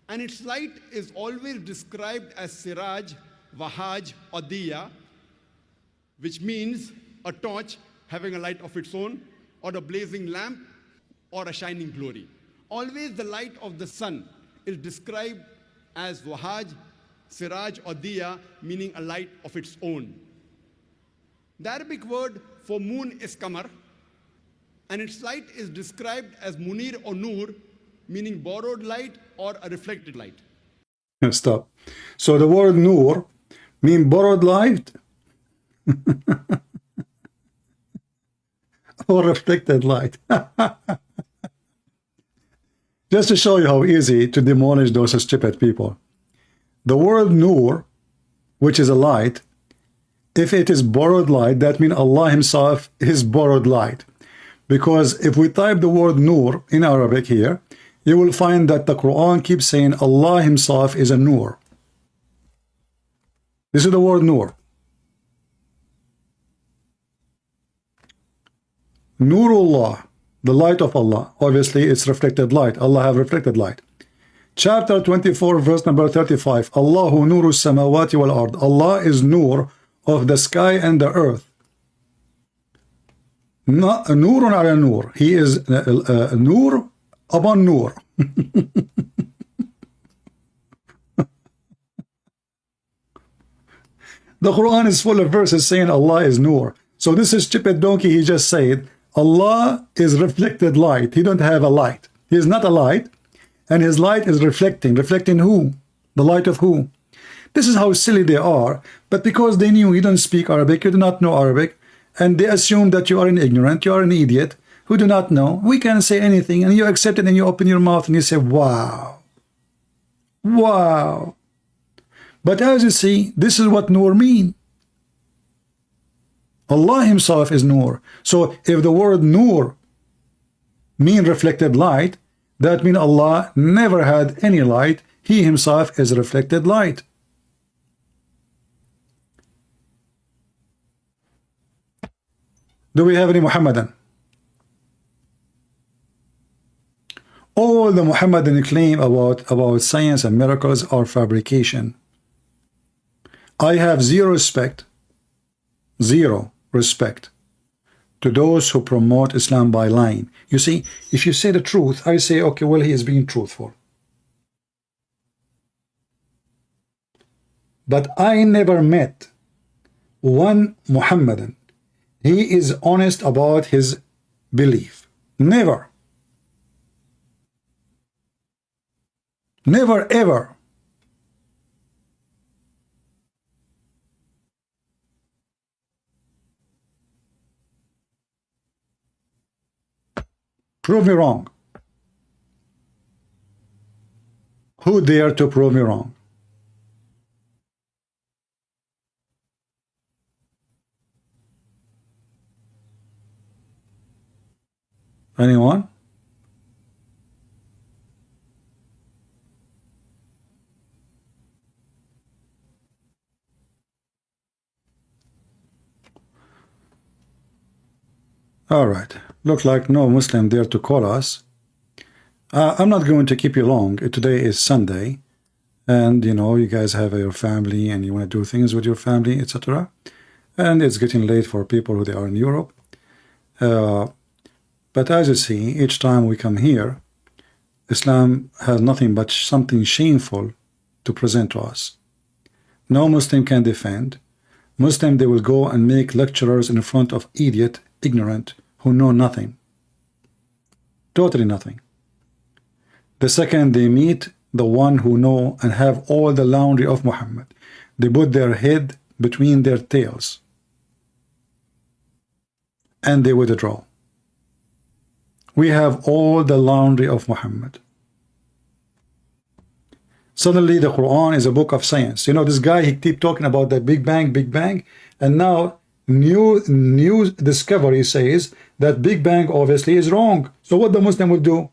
And its light is always described as siraj, wahaj, or diya, which means a torch having a light of its own, or a blazing lamp, or a shining glory. Always the light of the sun is described as wahaj, siraj, or diya, meaning a light of its own. The Arabic word for moon is qamar, and its light is described as munir or nur, meaning borrowed light or a reflected light. Stop. So the word nur mean borrowed light or reflected light. Just to show you how easy to demolish those stupid people. The word nur, which is a light, if it is borrowed light, that means Allah himself is borrowed light. Because if we type the word nur in Arabic here, you will find that the Quran keeps saying Allah himself is a nur. This is the word nur. Nurullah, the light of Allah. Obviously, it's reflected light. Allah have reflected light. Chapter 24, verse number 35. Allahu nuru samawati wal ard. Allah is nur of the sky and the earth. Nurun ala nur. He is nur upon nur. The Quran is full of verses saying Allah is nur. So this is stupid donkey, he just said Allah is reflected light. He don't have a light. He is not a light, and his light is reflecting. Reflecting who? The light of who? This is how silly they are. But because they knew you don't speak Arabic, you do not know Arabic, and they assume that you are an ignorant, you are an idiot who do not know, we can say anything, and you accept it, and you open your mouth and you say, wow. Wow. But as you see, this is what nur mean. Allah himself is nur. So if the word nur mean reflected light, that means Allah never had any light. He himself is reflected light. Do we have any Muhammadan? All the Muhammadan claim about science and miracles are fabrication. I have zero respect to those who promote Islam by lying. You see, if you say the truth, I say, okay, well, he is being truthful. But I never met one Muhammadan. He is honest about his belief. Never. Never, ever. Prove me wrong. Who dare to prove me wrong? Anyone? All right. Look like no Muslim dare to call us. I'm not going to keep you long. Today is Sunday, and you know you guys have your family and you want to do things with your family, etc. And it's getting late for people who they are in Europe. But as you see, each time we come here, Islam has nothing but something shameful to present to us. No Muslim can defend. Muslim, they will go and make lecturers in front of idiot, ignorant, who know nothing. Totally nothing. The second they meet the one who know and have all the laundry of Muhammad, they put their head between their tails and they withdraw. We have all the laundry of Muhammad. Suddenly the Quran is a book of science. You know, this guy, he keep talking about the Big Bang, and now new discovery says that Big Bang obviously is wrong. So what the Muslim will do?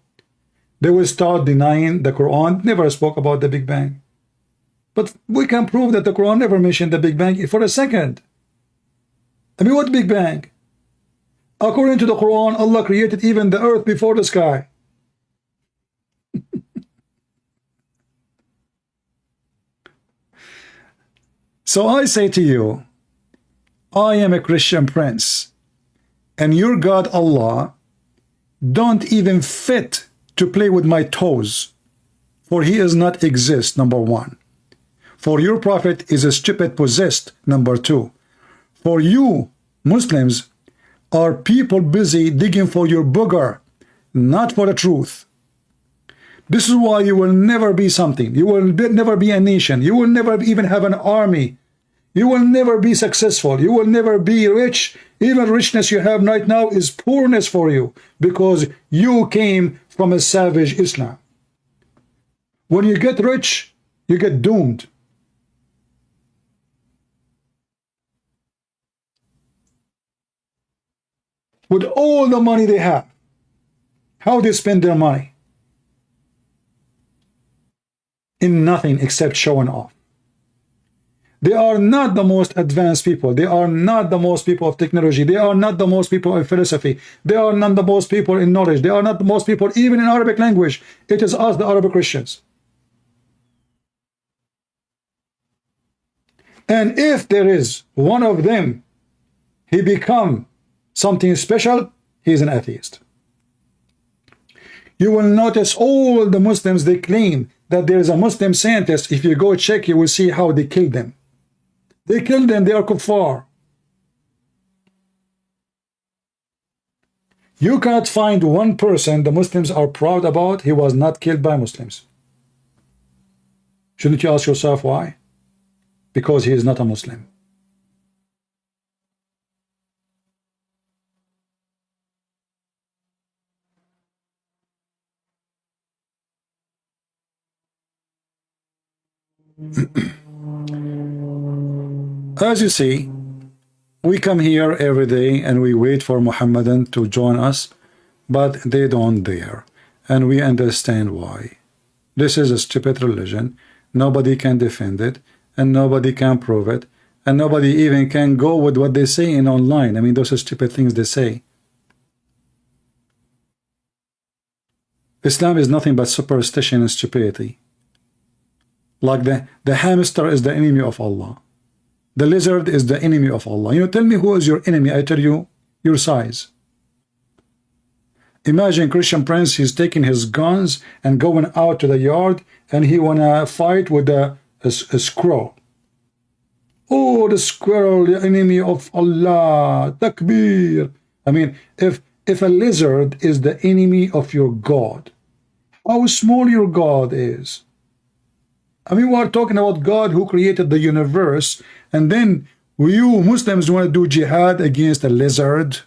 They will start denying the Quran never spoke about the Big Bang. But we can prove that the Quran never mentioned the Big Bang for a second. I mean, what Big Bang? According to the Quran, Allah created even the earth before the sky. So I say to you, I am a Christian prince, and your God Allah don't even fit to play with my toes, for he does not exist, number one. For your prophet is a stupid possessed, number two. For you Muslims are people busy digging for your booger, not for the truth. This is why you will never be something. You will never be a nation. You will never even have an army. You will never be successful. You will never be rich. Even richness you have right now is poorness for you, because you came from a savage Islam. When you get rich, you get doomed. With all the money they have, how they spend their money? In nothing except showing off. They are not the most advanced people. They are not the most people of technology. They are not the most people in philosophy. They are not the most people in knowledge. They are not the most people even in Arabic language. It is us, the Arabic Christians. And if there is one of them, he become something special, he is an atheist. You will notice all the Muslims, they claim that there is a Muslim scientist. If you go check, you will see how they killed them. They killed them, they are kuffar. You cannot find one person the Muslims are proud about, he was not killed by Muslims. Shouldn't you ask yourself why? Because he is not a Muslim. As you see, we come here every day and we wait for Muhammadan to join us, but they don't dare, and we understand why. This is a stupid religion. Nobody can defend it, and nobody can prove it, and nobody even can go with what they say in online. I mean, those are stupid things they say. Islam is nothing but superstition and stupidity. Like the hamster is the enemy of Allah. The lizard is the enemy of Allah. You know, tell me who is your enemy. I tell you, your size. Imagine Christian Prince, he's taking his guns and going out to the yard, and he wanna fight with a squirrel. Oh, the squirrel, the enemy of Allah, takbir. I mean, if a lizard is the enemy of your God, how small your God is. I mean, we're talking about God who created the universe, and then you Muslims want to do jihad against a lizard?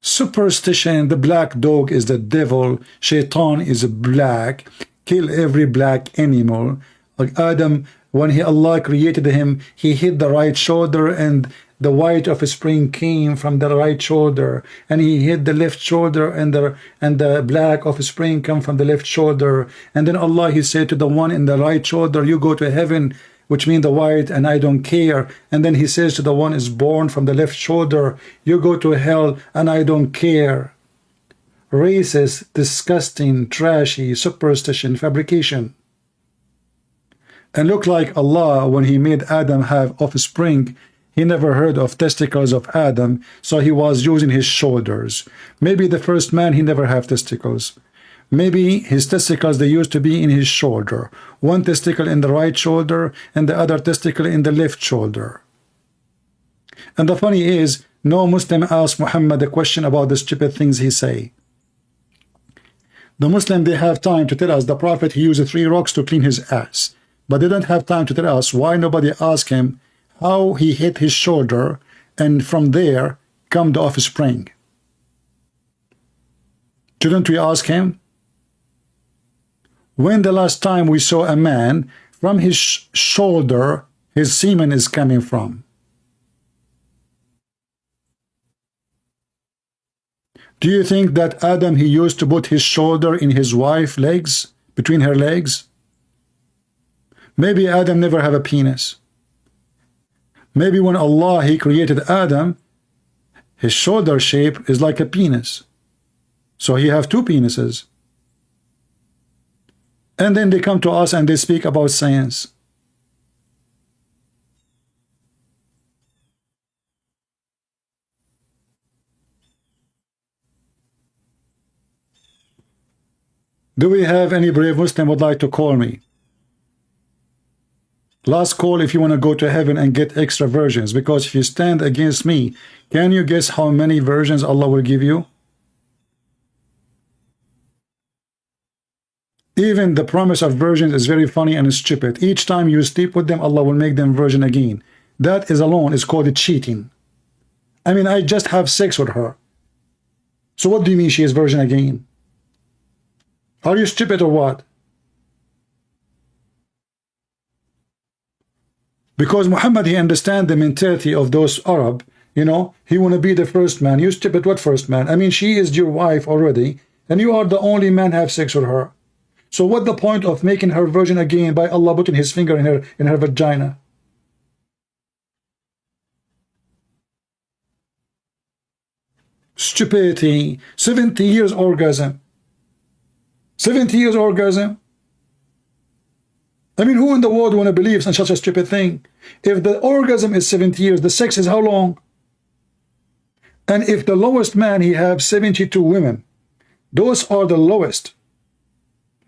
Superstition, the black dog is the devil, shaitan is black, kill every black animal. Like Adam, when Allah created him, he hit the right shoulder, and the white of spring came from the right shoulder, and he hit the left shoulder, and the black of spring come from the left shoulder. And then Allah, he said to the one in the right shoulder, you go to heaven, which means the white, and I don't care. And then he says to the one is born from the left shoulder, you go to hell, and I don't care. Racist, disgusting, trashy, superstition, fabrication. And look like Allah, when he made Adam have offspring, he never heard of testicles of Adam, so he was using his shoulders. Maybe the first man, he never have testicles. Maybe his testicles, they used to be in his shoulder. One testicle in the right shoulder and the other testicle in the left shoulder. And the funny is, no Muslim asked Muhammad a question about the stupid things he say. The Muslim, they have time to tell us the Prophet, he used 3 rocks to clean his ass. But they don't have time to tell us why nobody asked him how he hit his shoulder, and from there come the offspring. Shouldn't we ask him? When the last time we saw a man, from his shoulder, his semen is coming from? Do you think that Adam, he used to put his shoulder in his wife's legs, between her legs? Maybe Adam never have a penis. Maybe when Allah, he created Adam, his shoulder shape is like a penis. So he have 2 penises. And then they come to us and they speak about science. Do we have any brave Muslim would like to call me? Last call if you want to go to heaven and get extra versions, because if you stand against me, can you guess how many versions Allah will give you? Even the promise of virgins is very funny and stupid. Each time you sleep with them, Allah will make them virgin again. That is alone is called cheating. I mean, I just have sex with her. So what do you mean she is virgin again? Are you stupid or what? Because Muhammad, he understands the mentality of those Arab, you know, he want to be the first man. You stupid, what first man? I mean, she is your wife already, and you are the only man have sex with her. So what the point of making her virgin again by Allah putting his finger in her vagina? Stupidity. 70 years orgasm. 70 years orgasm. I mean, who in the world want to believe in such a stupid thing? If the orgasm is 70 years, the sex is how long? And if the lowest man, he have 72 women, those are the lowest.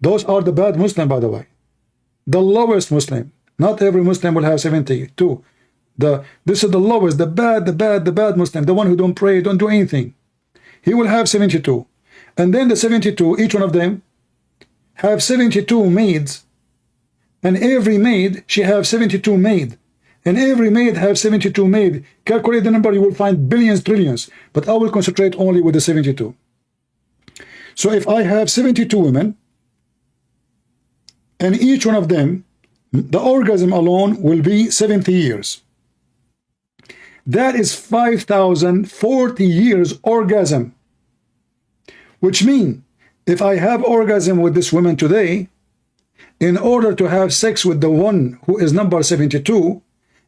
Those are the bad Muslim, by the way. The lowest Muslim. Not every Muslim will have 72. This is the lowest, the bad Muslim, the one who don't pray, don't do anything. He will have 72. And then the 72, each one of them, have 72 maids. And every maid, she have 72 maid. And every maid have 72 maid. Calculate the number, you will find billions, trillions. But I will concentrate only with the 72. So if I have 72 women, and each one of them, the orgasm alone will be 70 years. That is 5,040 years orgasm. Which means, if I have orgasm with this woman today, in order to have sex with the one who is number 72,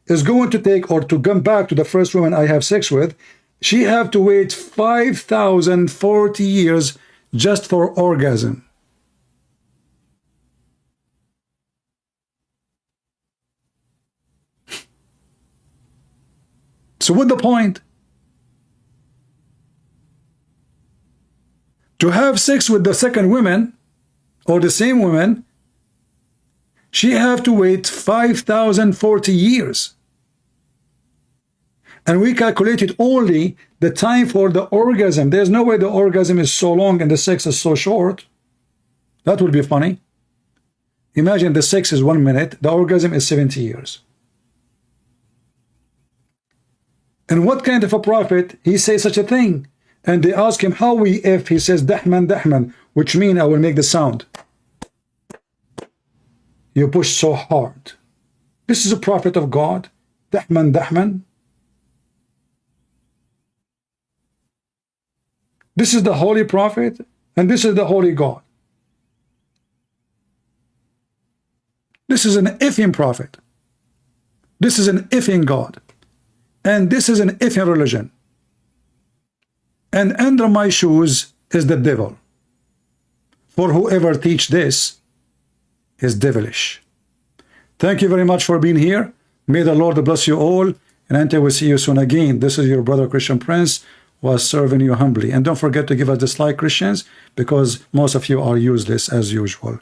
is going to take, or to come back to the first woman I have sex with, she have to wait 5,040 years just for orgasm. So what's the point? To have sex with the second woman or the same woman, she have to wait 5,040 years. And we calculated only the time for the orgasm. There's no way the orgasm is so long and the sex is so short. That would be funny. Imagine the sex is 1 minute, the orgasm is 70 years. And what kind of a prophet, he says such a thing? And they ask him, how we if? He says, dahman, dahman, which means I will make the sound. You push so hard. This is a prophet of God. Dahman, dahman. This is the holy prophet, and this is the holy God. This is an effing prophet. This is an effing God. And this is an effing religion. And under my shoes is the devil. For whoever teach this is devilish. Thank you very much for being here. May the Lord bless you all. And until we see you soon again, this is your brother Christian Prince, was serving you humbly. And don't forget to give us dislike, Christians, because most of you are useless as usual.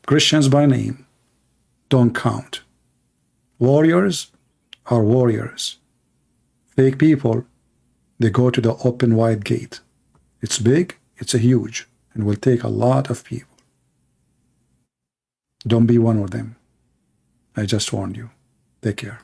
Christians by name don't count. Warriors are warriors. Fake people, they go to the open wide gate. It's big, it's a huge, and will take a lot of people. Don't be one of them. I just warned you. Take care.